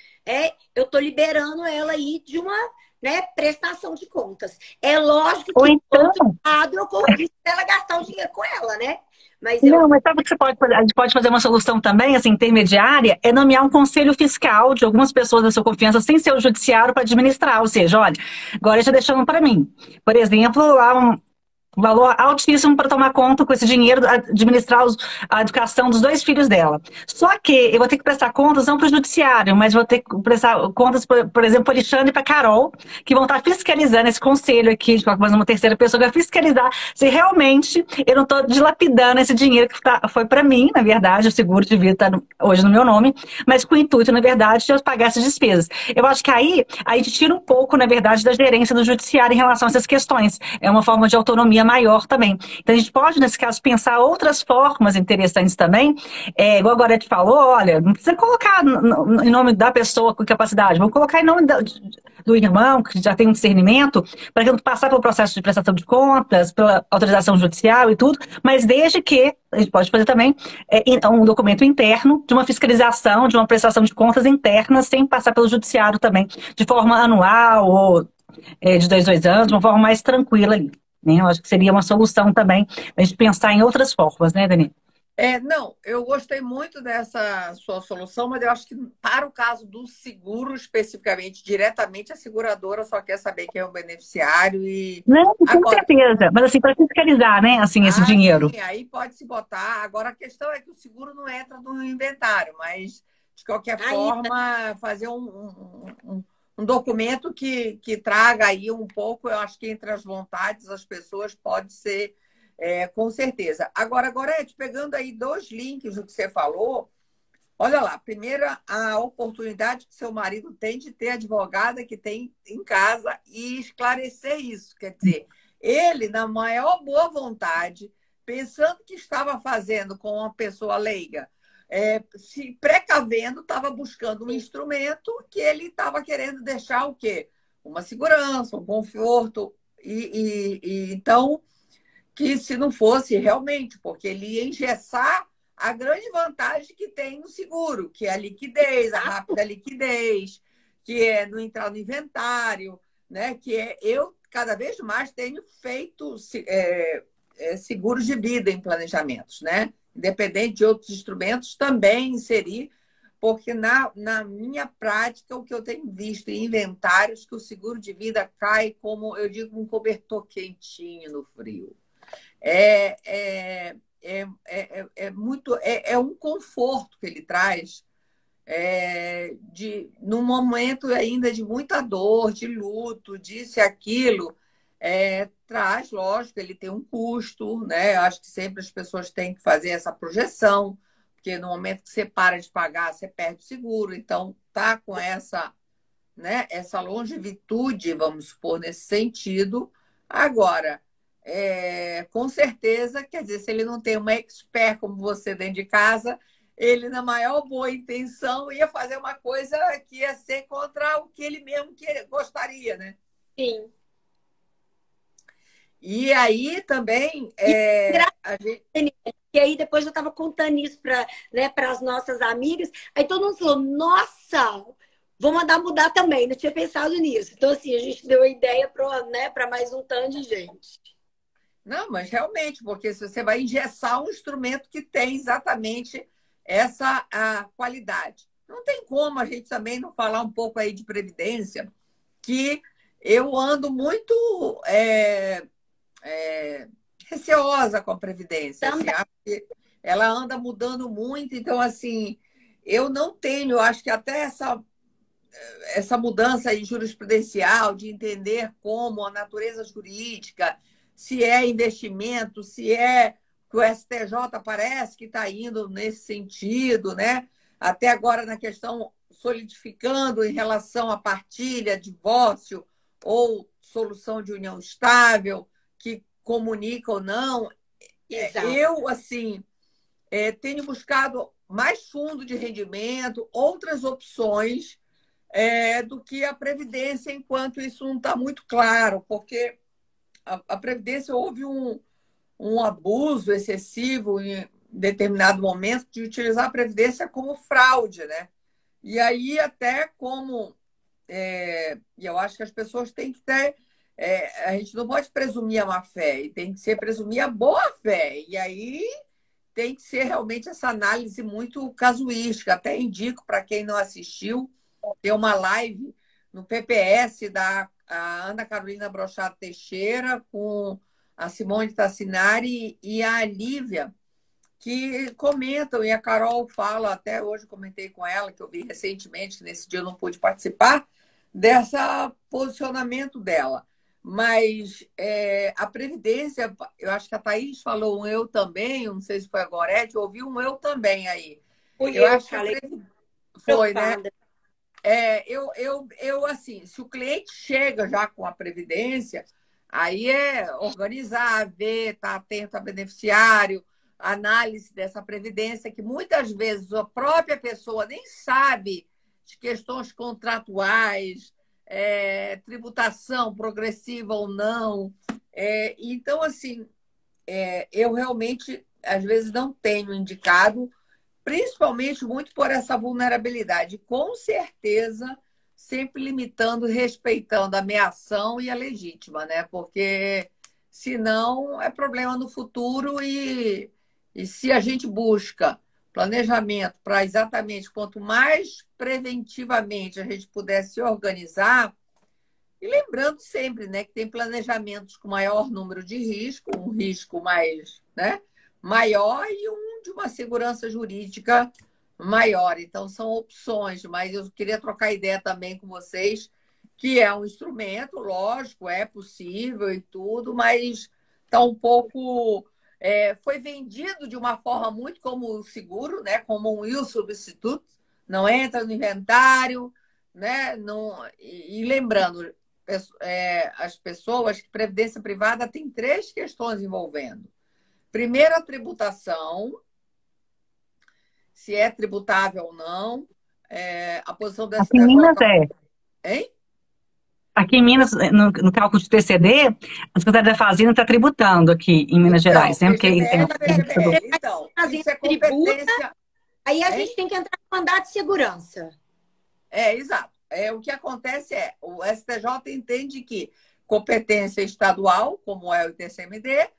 eu tô liberando ela aí de uma, né, prestação de contas. É lógico que, então, por outro lado, eu corro risco dela gastar o dinheiro com ela, né? Mas sabe o que você pode fazer? A gente pode fazer uma solução também, assim, intermediária, é nomear um conselho fiscal de algumas pessoas da sua confiança, sem ser o judiciário, para administrar. Ou seja, olha, agora já deixando para mim. Por exemplo, lá um valor altíssimo para tomar conta com esse dinheiro, administrar a educação dos 2 filhos dela. Só que eu vou ter que prestar contas não para o judiciário, mas vou ter que prestar contas, por exemplo, para o Alexandre e para a Carol, que vão estar fiscalizando esse conselho aqui, de uma terceira pessoa que vai fiscalizar se realmente eu não estou dilapidando esse dinheiro que foi para mim, na verdade, o seguro de vida está hoje no meu nome, mas com o intuito, na verdade, de eu pagar essas despesas. Eu acho que aí a gente tira um pouco, na verdade, da gerência do judiciário em relação a essas questões. É uma forma de autonomia maior também. Então, a gente pode, nesse caso, pensar outras formas interessantes também. Igual a Gorete falou, olha, não precisa colocar em nome da pessoa com capacidade, vamos colocar em nome do irmão, que já tem um discernimento, para que passar pelo processo de prestação de contas, pela autorização judicial e tudo, mas desde que a gente pode fazer também um documento interno de uma fiscalização, de uma prestação de contas interna, sem passar pelo judiciário também, de forma anual ou de 2 anos, de uma forma mais tranquila ali. Eu acho que seria uma solução também a gente pensar em outras formas, né, Dani? Não, eu gostei muito dessa sua solução, mas eu acho que para o caso do seguro, especificamente, diretamente, a seguradora só quer saber quem é o beneficiário e... Não, com certeza. Mas assim, para fiscalizar, né, assim, esse dinheiro. Sim, aí pode se botar. Agora, a questão é que o seguro não entra no inventário, mas, de qualquer forma, fazer um documento que traga aí um pouco, eu acho que entre as vontades das pessoas pode ser Com certeza. Agora, Gorete, pegando aí dois links do que você falou, olha lá, primeiro, a oportunidade que seu marido tem de ter advogada que tem em casa e esclarecer isso. Quer dizer, ele, na maior boa vontade, pensando que estava fazendo com uma pessoa leiga, se precavendo, estava buscando um instrumento que ele estava querendo deixar o quê? Uma segurança, um conforto. Então, que se não fosse realmente, porque ele ia engessar a grande vantagem que tem no seguro, que é a liquidez, a rápida liquidez, que é não entrar no inventário, né? Que é eu cada vez mais tenho feito seguros de vida em planejamentos, né? Independente de outros instrumentos, também inserir, porque na minha prática, o que eu tenho visto em inventários, que o seguro de vida cai como, eu digo, um cobertor quentinho no frio. É um conforto que ele traz num momento ainda de muita dor, de luto, disso e aquilo, traz, lógico, ele tem um custo, né? Eu acho que sempre as pessoas têm que fazer essa projeção, porque no momento que você para de pagar, você perde o seguro, então tá com essa, né, essa longevitude, vamos supor, nesse sentido. Agora, com certeza, quer dizer, se ele não tem uma expert como você dentro de casa, ele, na maior boa intenção, ia fazer uma coisa que ia ser contra o que ele mesmo gostaria, né? Sim. E aí também a gente... E aí depois eu estava contando isso para, né, as nossas amigas, aí todo mundo falou, nossa, vou mandar mudar também, não tinha pensado nisso. Então, assim, a gente deu a ideia para mais um tanto de gente. Não, mas realmente, porque se você vai engessar um instrumento que tem exatamente essa a qualidade. Não tem como a gente também não falar um pouco aí de previdência, que eu ando muito receosa com a previdência. Assim, acho que ela anda mudando muito, então, assim, eu não tenho, acho que até essa mudança aí jurisprudencial de entender como a natureza jurídica, se é investimento, se é que o STJ parece que está indo nesse sentido, né? Até agora na questão solidificando em relação à partilha, divórcio ou solução de união estável, que comunica ou não. Exato. Eu, assim, tenho buscado mais fundo de rendimento, outras opções do que a Previdência, enquanto isso não está muito claro, porque a Previdência houve um abuso excessivo em determinado momento de utilizar a Previdência como fraude, né? E aí até como... e eu acho que as pessoas têm que ter... a gente não pode presumir a má-fé, tem que ser presumir a boa-fé. E aí tem que ser realmente essa análise muito casuística. Até indico para quem não assistiu, tem uma live no PPS da Ana Carolina Brochado Teixeira com a Simone Tassinari e a Lívia, que comentam, e a Carol fala, até hoje comentei com ela, que eu vi recentemente, que nesse dia eu não pude participar, dessa posicionamento dela. Mas a Previdência, eu acho que a Thaís falou um eu também, eu não sei se foi a Gorete, ouvi um eu também aí. Eu acho falei, que foi, né? Assim, se o cliente chega já com a Previdência, aí é organizar, ver, estar atento a beneficiário, análise dessa Previdência, que muitas vezes a própria pessoa nem sabe de questões contratuais, tributação progressiva ou não. Então, assim, eu realmente, às vezes, não tenho indicado, principalmente muito por essa vulnerabilidade. Com certeza, sempre limitando, respeitando a meação e a legítima, né? Porque senão é problema no futuro e se a gente busca planejamento para exatamente quanto mais preventivamente a gente puder se organizar, e lembrando sempre, né, que tem planejamentos com maior número de risco, um risco mais, né, maior e um de uma segurança jurídica maior. Então, são opções, mas eu queria trocar ideia também com vocês, que é um instrumento, lógico, é possível e tudo, mas está um pouco... foi vendido de uma forma muito como o seguro, né? Como um will substituto, não entra no inventário, né? Não, e lembrando, as pessoas que previdência privada tem três questões envolvendo. Primeiro, a tributação, se é tributável ou não, a posição do Aqui em Minas STJ. Hein? Aqui em Minas, no cálculo de TCD, a Secretaria da Fazenda está tributando aqui em Minas Gerais, né? Porque tem VGBL. Então, isso é competência. Aí a gente tem que entrar no mandato de segurança. Exato. O que acontece o STJ entende que competência estadual, como é o ITCMD,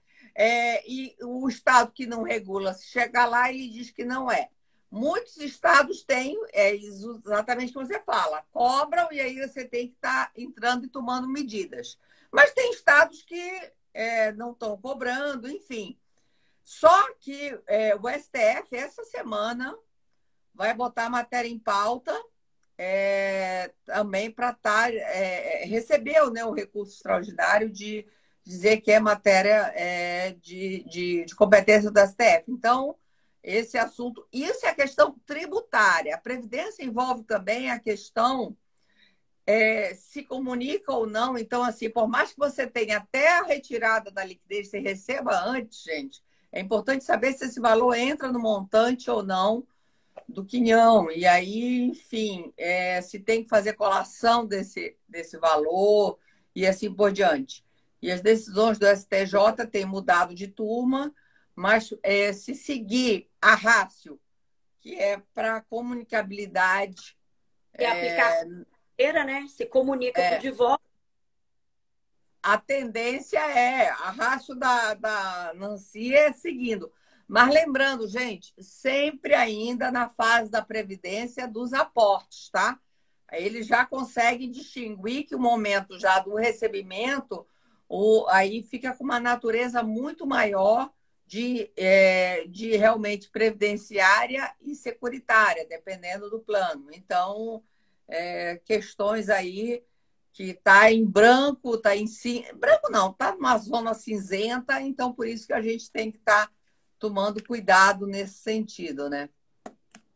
e o estado que não regula, se chegar lá, ele diz que não é. Muitos estados têm, exatamente o que você fala, cobram e aí você tem que estar entrando e tomando medidas. Mas tem estados que não estão cobrando, enfim. Só que o STF, essa semana, vai botar a matéria em pauta também para recebeu, né, o recurso extraordinário de dizer que é matéria de competência do STF. Então, esse assunto, isso é a questão tributária. A Previdência envolve também a questão se comunica ou não. Então, assim, por mais que você tenha até a retirada da liquidez, você receba antes, gente, é importante saber se esse valor entra no montante ou não do quinhão. E aí, enfim, se tem que fazer colação desse valor e assim por diante. E as decisões do STJ têm mudado de turma, mas se seguir a ratio, que é para comunicabilidade... E a aplicação, né? Se comunica por divórcio. A tendência a ratio da Nancy seguindo. Mas lembrando, gente, sempre ainda na fase da previdência dos aportes, tá? Ele já consegue distinguir que o momento já do recebimento, aí fica com uma natureza muito maior de realmente previdenciária e securitária, dependendo do plano. Então, questões aí que está em branco, está em branco não, está numa zona cinzenta, então por isso que a gente tem que estar tomando cuidado nesse sentido, né?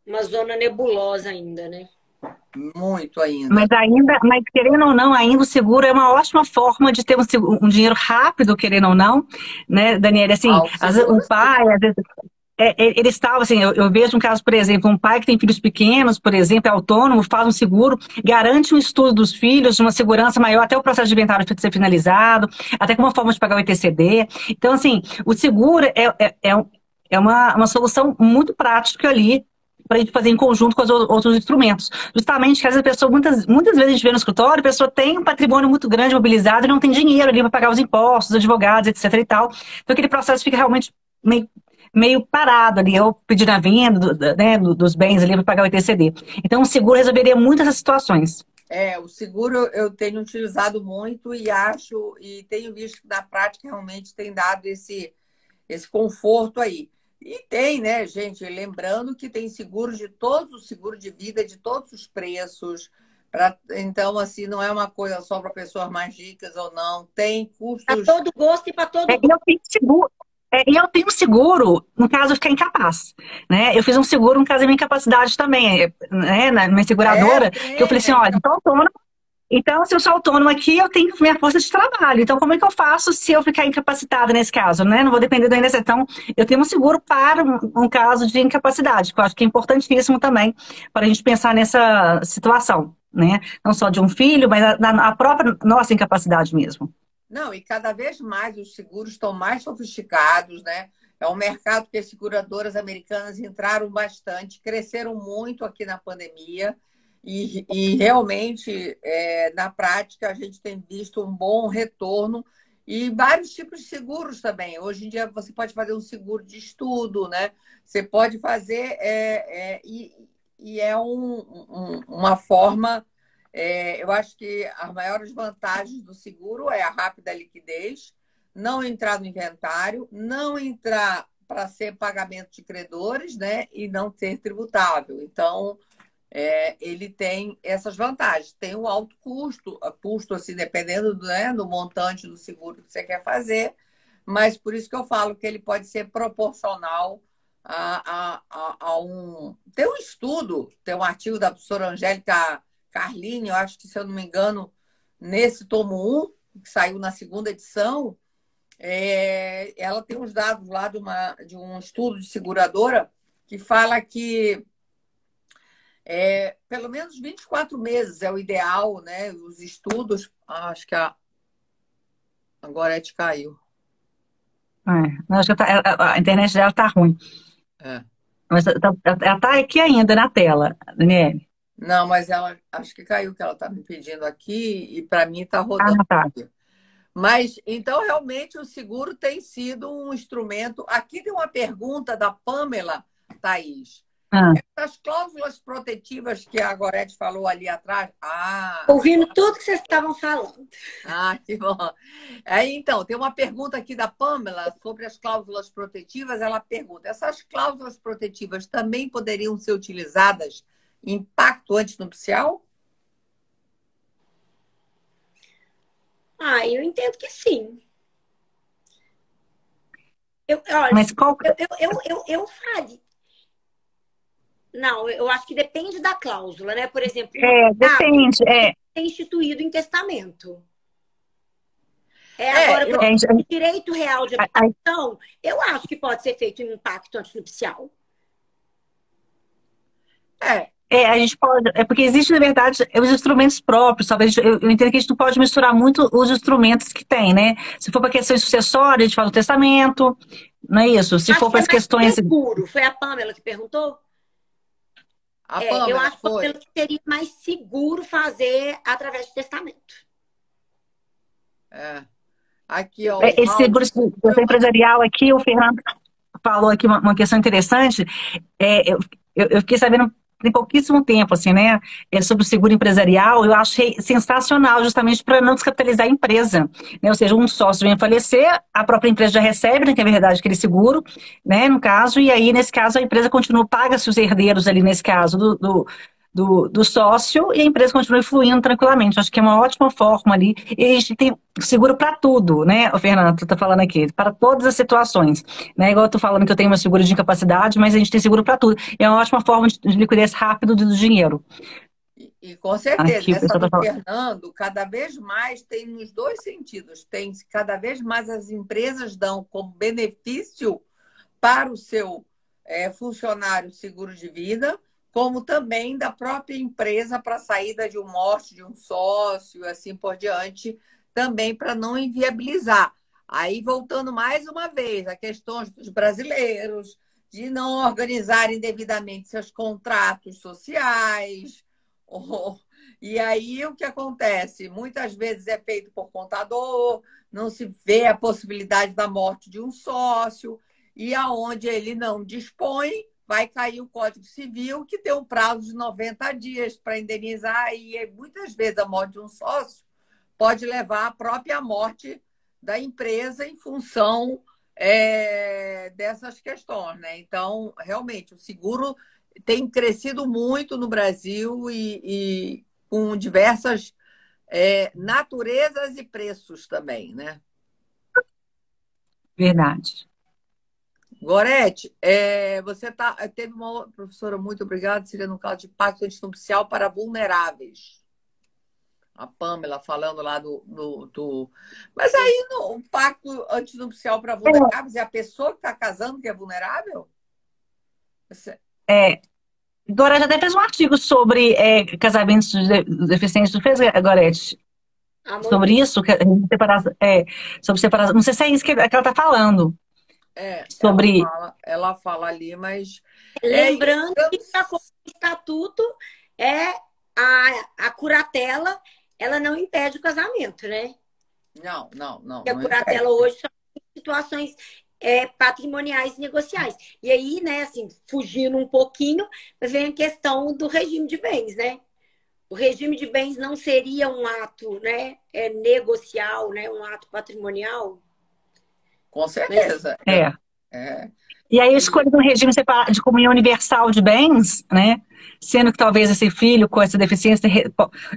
Uma zona nebulosa ainda, né? Muito ainda. Mas querendo ou não, ainda o seguro é uma ótima forma de ter um dinheiro rápido, querendo ou não, né, Daniela? Assim, às vezes, o pai, às vezes, ele estava assim, eu vejo um caso, por exemplo, um pai que tem filhos pequenos, por exemplo, é autônomo, faz um seguro, garante um estudo dos filhos, uma segurança maior, até o processo de inventário ser finalizado, até como uma forma de pagar o ITCD. Então, assim, o seguro é uma solução muito prática ali, para a gente fazer em conjunto com os outros instrumentos. Justamente que às vezes a pessoa, muitas vezes a gente vê no escritório, a pessoa tem um patrimônio muito grande mobilizado e não tem dinheiro ali para pagar os impostos, advogados, etc e tal. Então aquele processo fica realmente meio parado ali, ou pedir a venda dos bens ali para pagar o ITCD. Então o seguro resolveria muitas essas situações. O seguro eu tenho utilizado muito e tenho visto que na prática realmente tem dado esse conforto aí. E tem, né, gente? Lembrando que tem seguros de todos os seguros de vida, de todos os preços. Então, assim, não é uma coisa só para pessoas mais ricas ou não. Tem custos. Para todo gosto e para todo gosto. Eu tenho seguro, no caso, eu ficar incapaz. Né? Eu fiz um seguro no caso da minha incapacidade também, né? Na minha seguradora, que eu falei assim: olha, então autônomo. Então, se eu sou autônoma aqui, eu tenho minha força de trabalho. Então, como é que eu faço se eu ficar incapacitada nesse caso? Né? Não vou depender do INSS. Então, eu tenho um seguro para um caso de incapacidade, que eu acho que é importantíssimo também para a gente pensar nessa situação. Né? Não só de um filho, mas a própria nossa incapacidade mesmo. Não, e cada vez mais os seguros estão mais sofisticados, né? É um mercado que as seguradoras americanas entraram bastante, cresceram muito aqui na pandemia. E realmente, na prática, a gente tem visto um bom retorno e vários tipos de seguros também. Hoje em dia, você pode fazer um seguro de estudo, né? Você pode fazer... e é uma forma... eu acho que as maiores vantagens do seguro é a rápida liquidez, não entrar no inventário, não entrar para ser pagamento de credores, né? E não ser tributável. Então... ele tem essas vantagens. Tem o alto custo assim, dependendo do montante do seguro que você quer fazer, mas por isso que eu falo que ele pode ser proporcional a um... Tem um estudo, tem um artigo da professora Angélica Carlini, eu acho que, se eu não me engano, nesse tomo 1, que saiu na segunda edição, ela tem uns dados lá de um estudo de seguradora que fala que pelo menos 24 meses é o ideal, né? Os estudos... acho que a Gorete caiu. Não, acho que a internet dela tá ruim. Mas ela está aqui ainda na tela, Daniele. Não, mas ela acho que caiu, que ela está me pedindo aqui, e para mim está rodando. Tá. Mas, então, realmente, o seguro tem sido um instrumento. Aqui tem uma pergunta da Pamela, Thaís. Essas cláusulas protetivas que a Gorete falou ali atrás. Ouvindo tudo que vocês estavam falando. Que bom. Então, tem uma pergunta aqui da Pamela sobre as cláusulas protetivas. Ela pergunta: essas cláusulas protetivas também poderiam ser utilizadas em pacto antinupcial? Eu entendo que sim. Olha, mas qual... eu faria. Não, eu acho que depende da cláusula, né? Por exemplo, depende. É instituído em testamento. Agora, o direito real de habitação, eu acho que pode ser feito em um pacto antinupcial. A gente pode. Porque existe, na verdade, os instrumentos próprios, talvez. Eu entendo que a gente não pode misturar muito os instrumentos que tem, né? Se for para questões sucessórias, a gente fala o testamento, não é isso? Se for para as questões. Seguro. Foi a Pamela que perguntou? Eu acho que seria mais seguro fazer através de testamento. Aqui, ó, esse seguro empresarial aqui, o Fernando falou aqui uma questão interessante. Eu fiquei sabendo tem pouquíssimo tempo, assim, né? Sobre o seguro empresarial, eu achei sensacional, justamente para não descapitalizar a empresa, né? Ou seja, um sócio vem falecer, a própria empresa já recebe, né, que é verdade, aquele seguro, né? No caso, e aí, nesse caso, a empresa continua, paga-se os herdeiros ali, nesse caso, do sócio, e a empresa continua fluindo tranquilamente. Acho que é uma ótima forma ali. E a gente tem seguro para tudo, né, o Fernando, tu tá falando aqui, para todas as situações, né? Igual eu tô falando que eu tenho meu seguro de incapacidade, mas a gente tem seguro para tudo. É uma ótima forma de liquidez rápido do dinheiro. E com certeza, essa do Fernando, cada vez mais tem nos dois sentidos. Tem cada vez mais as empresas dão como benefício para o seu funcionário seguro de vida, como também da própria empresa para a saída de uma morte de um sócio, assim por diante, também para não inviabilizar. Aí, voltando mais uma vez a questões dos brasileiros, de não organizarem devidamente seus contratos sociais. E aí, o que acontece? Muitas vezes é feito por contador, não se vê a possibilidade da morte de um sócio, e aonde ele não dispõe, vai cair o Código Civil, que tem um prazo de 90 dias para indenizar, e muitas vezes a morte de um sócio pode levar à própria morte da empresa em função dessas questões, né? Então, realmente, o seguro tem crescido muito no Brasil e com diversas naturezas e preços também, né? Verdade. Gorete, você teve uma professora, muito obrigada, seria no caso de pacto antinupcial para vulneráveis. A Pamela falando lá do... Mas aí o pacto antinupcial para vulneráveis é a pessoa que está casando que é vulnerável? Gorete até fez um artigo sobre casamentos deficientes. Tu fez, Gorete? Sobre isso? Sobre separação. Não sei se é isso que ela está falando. Sobre... ela fala ali, mas... Lembrando que o estatuto a curatela, ela não impede o casamento, né? Não. Porque a curatela hoje são situações patrimoniais e negociais. E aí, né, assim, fugindo um pouquinho, vem a questão do regime de bens, né? O regime de bens não seria um ato, né, negocial, né, um ato patrimonial? Com certeza. E aí, a escolha do regime de comunhão universal de bens, né? Sendo que talvez esse filho com essa deficiência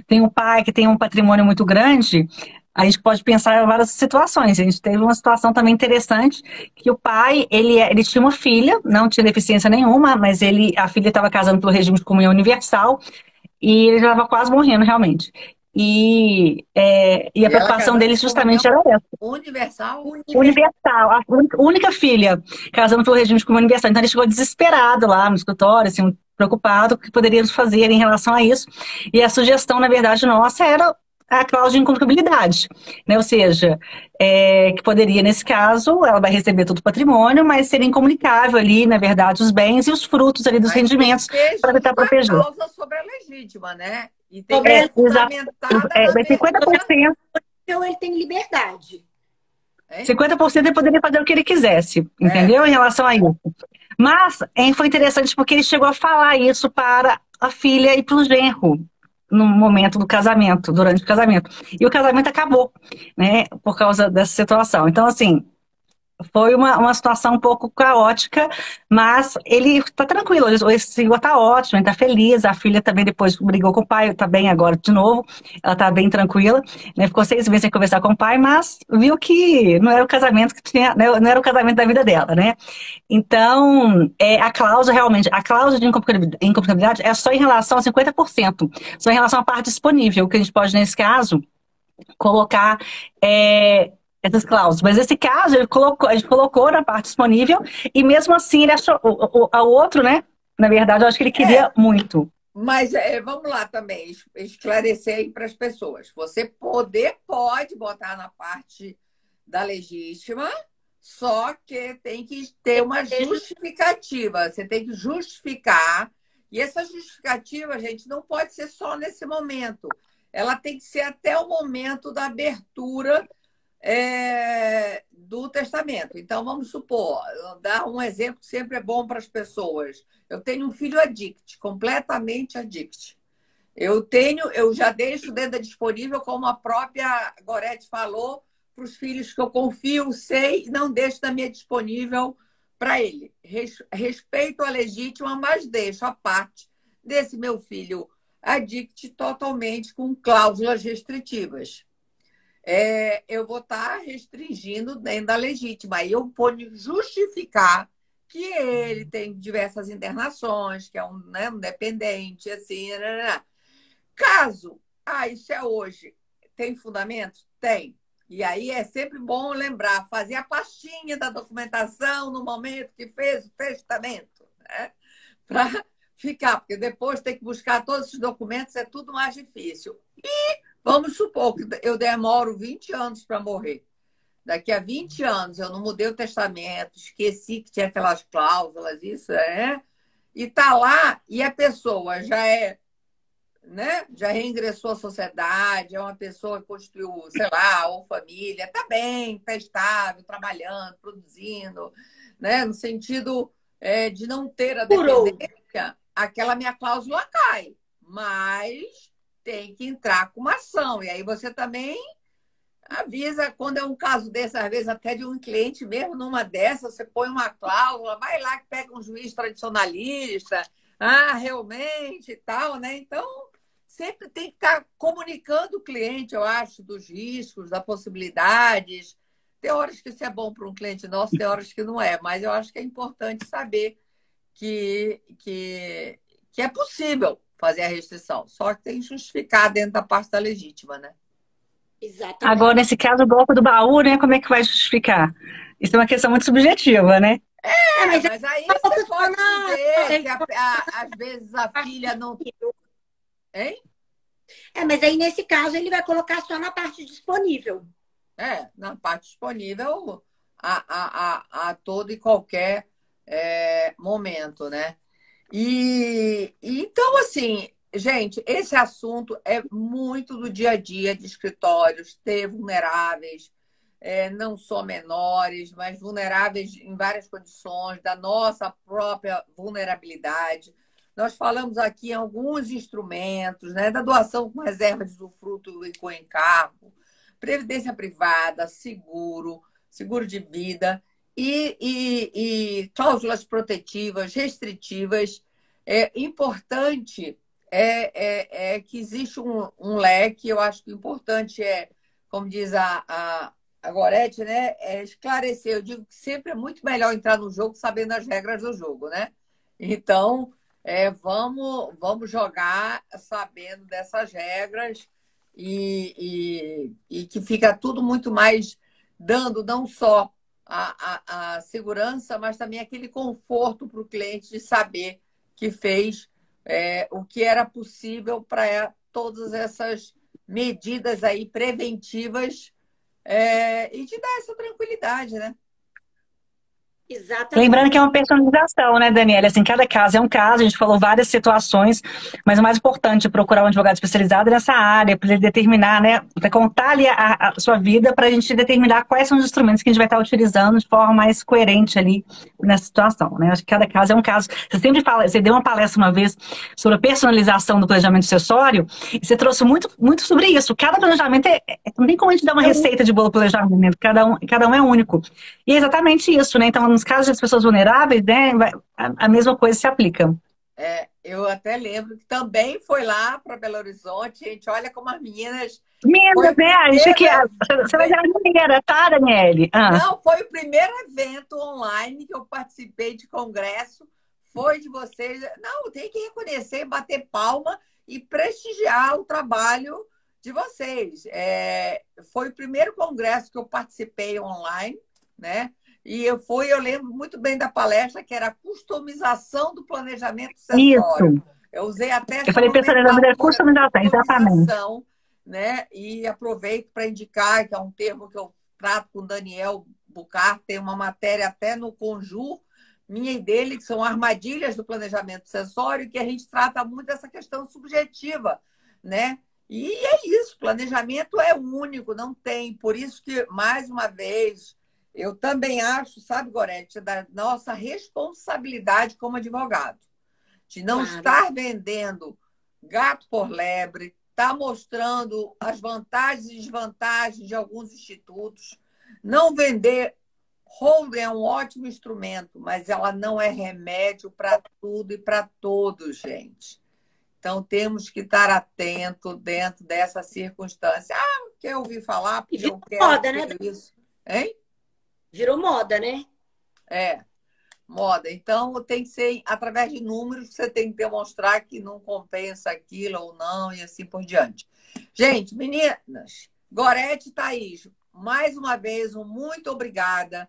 tem um pai que tem um patrimônio muito grande, a gente pode pensar em várias situações. A gente teve uma situação também interessante, que o pai, ele tinha uma filha, não tinha deficiência nenhuma, mas a filha estava casando pelo regime de comunhão universal, e ele já estava quase morrendo, realmente. E a E ela preocupação casando dele com comunhão justamente era essa. universal. Universal, a única filha casando pelo regime de comunhão universal. Então ele chegou desesperado lá no escritório, assim, preocupado com o que poderíamos fazer em relação a isso. E a sugestão, na verdade, nossa era a cláusula de incomunicabilidade, né? Ou seja, que poderia, nesse caso, ela vai receber todo o patrimônio, mas seria incomunicável ali, na verdade, os bens e os frutos ali dos Mas rendimentos tem que ter para justa tentar proteger. causa sobre a legítima, né? E tem que Sobre ser a Exato. fundamentada na Mas 50%, abertura. então ele tem liberdade. Hein? 50% ele poderia fazer o que ele quisesse, entendeu? Em relação a isso. Mas foi interessante porque ele chegou a falar isso para a filha e para o genro no momento do casamento, durante o casamento. E o casamento acabou, né, por causa dessa situação. Então, assim, foi uma situação um pouco caótica, mas ele está tranquilo, esse senhor está ótimo, ele está feliz, a filha também depois brigou com o pai, está bem agora de novo, ela está bem tranquila, né? Ficou 6 meses sem conversar com o pai, mas viu que não era o casamento que tinha, né? Não era o casamento da vida dela, né? Então, a cláusula realmente, a cláusula de incompatibilidade é só em relação a 50%, só em relação à parte disponível, que a gente pode, nesse caso, colocar essas cláusulas. Mas nesse caso, a gente colocou na parte disponível e mesmo assim ele achou, o outro, né? Na verdade, eu acho que ele queria muito. Mas vamos lá também, esclarecer aí para as pessoas. Você pode botar na parte da legítima, só que tem que ter uma justificativa. Você tem que justificar. E essa justificativa, gente, não pode ser só nesse momento. Ela tem que ser até o momento da abertura do testamento. Então, vamos supor, dar um exemplo que sempre é bom para as pessoas. Eu tenho um filho addict, completamente addict. Eu já deixo dentro da disponível, como a própria Gorete falou, para os filhos que eu confio, sei, não deixo da minha disponível para ele. Respeito a legítima, mas deixo a parte desse meu filho addict totalmente com cláusulas restritivas. Eu vou estar restringindo dentro da legítima. Aí eu ponho justificar que ele tem diversas internações, que é um dependente, assim. Caso, isso é hoje, tem fundamento? Tem. E aí é sempre bom lembrar, fazer a pastinha da documentação no momento que fez o testamento, né? Para ficar, porque depois tem que buscar todos esses documentos, é tudo mais difícil. E vamos supor que eu demoro 20 anos para morrer. Daqui a 20 anos eu não mudei o testamento, esqueci que tinha aquelas cláusulas, isso e está lá, e a pessoa já reingressou à sociedade, é uma pessoa que constituiu, sei lá, ou família, está bem, está estável, trabalhando, produzindo, né? No sentido de não ter a dependência, aquela minha cláusula cai, mas tem que entrar com uma ação. E aí você também avisa, quando é um caso desse, às vezes até de um cliente mesmo, numa dessas, você põe uma cláusula, vai lá que pega um juiz tradicionalista, realmente e tal, né? Então, sempre tem que estar comunicando o cliente, eu acho, dos riscos, das possibilidades. Tem horas que isso é bom para um cliente nosso, tem horas que não é, mas eu acho que é importante saber que é possível fazer a restrição, só que tem que justificar dentro da parte da legítima, né? Exatamente. Agora, nesse caso, o golpe do baú, né? Como é que vai justificar? Isso é uma questão muito subjetiva, né? Mas aí você pode dizer que às vezes a filha não... Hein? Mas aí, nesse caso, ele vai colocar só na parte disponível. Na parte disponível a todo e qualquer momento, né? E então, assim, gente, esse assunto é muito do dia a dia de escritórios, ter vulneráveis, não só menores, mas vulneráveis em várias condições, da nossa própria vulnerabilidade. Nós falamos aqui em alguns instrumentos, né, da doação com reserva de usufruto e com encargo, previdência privada, seguro de vida e cláusulas protetivas, restritivas. Importante que existe um leque. Eu acho que o importante como diz a Gorete, né? É esclarecer. Eu digo que sempre é muito melhor entrar no jogo sabendo as regras do jogo, né? Então, vamos jogar sabendo dessas regras e que fica tudo muito mais dando não só a segurança, mas também aquele conforto para o cliente de saber que fez o que era possível para todas essas medidas aí preventivas e de dar essa tranquilidade, né? Lembrando Exatamente. que é uma personalização, né, Daniela? Assim, cada caso é um caso, a gente falou várias situações, mas o mais importante é procurar um advogado especializado nessa área, para ele determinar, né, para contar ali a sua vida, para a gente determinar quais são os instrumentos que a gente vai estar utilizando de forma mais coerente ali nessa situação, né? Acho que cada caso é um caso. Você sempre fala, você deu uma palestra uma vez sobre a personalização do planejamento sucessório, e você trouxe muito, muito sobre isso. Cada planejamento não tem como a gente dar uma receita de bolo planejamento, cada um é único. E é exatamente isso, né? Então, nos casos das pessoas vulneráveis, né, a mesma coisa se aplica. Eu até lembro que também foi lá para Belo Horizonte, gente. Olha como as meninas. Foi Meninas, o né? Acho primeiro que você vai evento. dar mineira, tá, Daniele? Não, foi o primeiro evento online que eu participei de congresso. Foi de vocês. Não, tem que reconhecer, bater palma e prestigiar o trabalho de vocês. Foi o primeiro congresso que eu participei online, né? E eu lembro muito bem da palestra, que era a customização do planejamento sucessório. Isso. Eu usei até Eu essa falei personalização é nomenclatura, customização, exatamente. customização, né? E aproveito para indicar, que é um termo que eu trato com o Daniel Bucar, tem uma matéria até no Conjur, minha e dele, que são armadilhas do planejamento sucessório, que a gente trata muito dessa questão subjetiva, né? E é isso, planejamento é único, não tem. Por isso que, mais uma vez, eu também acho, sabe, Gorete, da nossa responsabilidade como advogado, de não Claro. estar vendendo gato por lebre, estar mostrando as vantagens e desvantagens de alguns institutos, não vender. Holding é um ótimo instrumento, mas ela não é remédio para tudo e para todos, gente. Então, temos que estar atento dentro dessa circunstância. Ah, quer ouvir falar E porque virou eu quero moda, né? isso. Hein? Virou moda, né? Moda. Então, tem que ser através de números que você tem que demonstrar que não compensa aquilo ou não, e assim por diante. Gente, meninas, Gorete e Thaís, mais uma vez, muito obrigada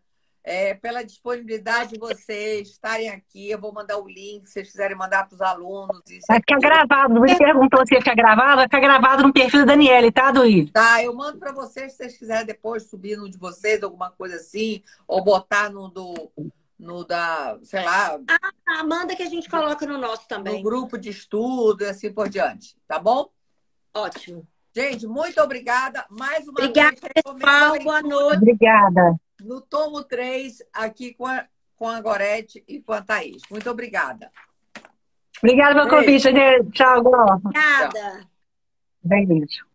pela disponibilidade de vocês estarem aqui. Eu vou mandar o link, se vocês quiserem mandar para os alunos. Vai ficar gravado. Ele perguntou se ia ficar gravado, vai ficar gravado no perfil da Daniele, tá, Duí? Tá, eu mando para vocês, se vocês quiserem depois subir no de vocês, alguma coisa assim, ou botar no da, sei lá, A Amanda que a gente coloca no nosso no também. grupo de estudo e assim por diante, tá bom? Ótimo. Gente, muito obrigada. Mais uma Obrigada, vez, pessoal. Boa noite. Obrigada. no tomo 3, aqui com a Gorete e com a Thaís. Muito obrigada. Obrigada pelo convite, Daniele. Tchau, Gó. Obrigada. Beijo.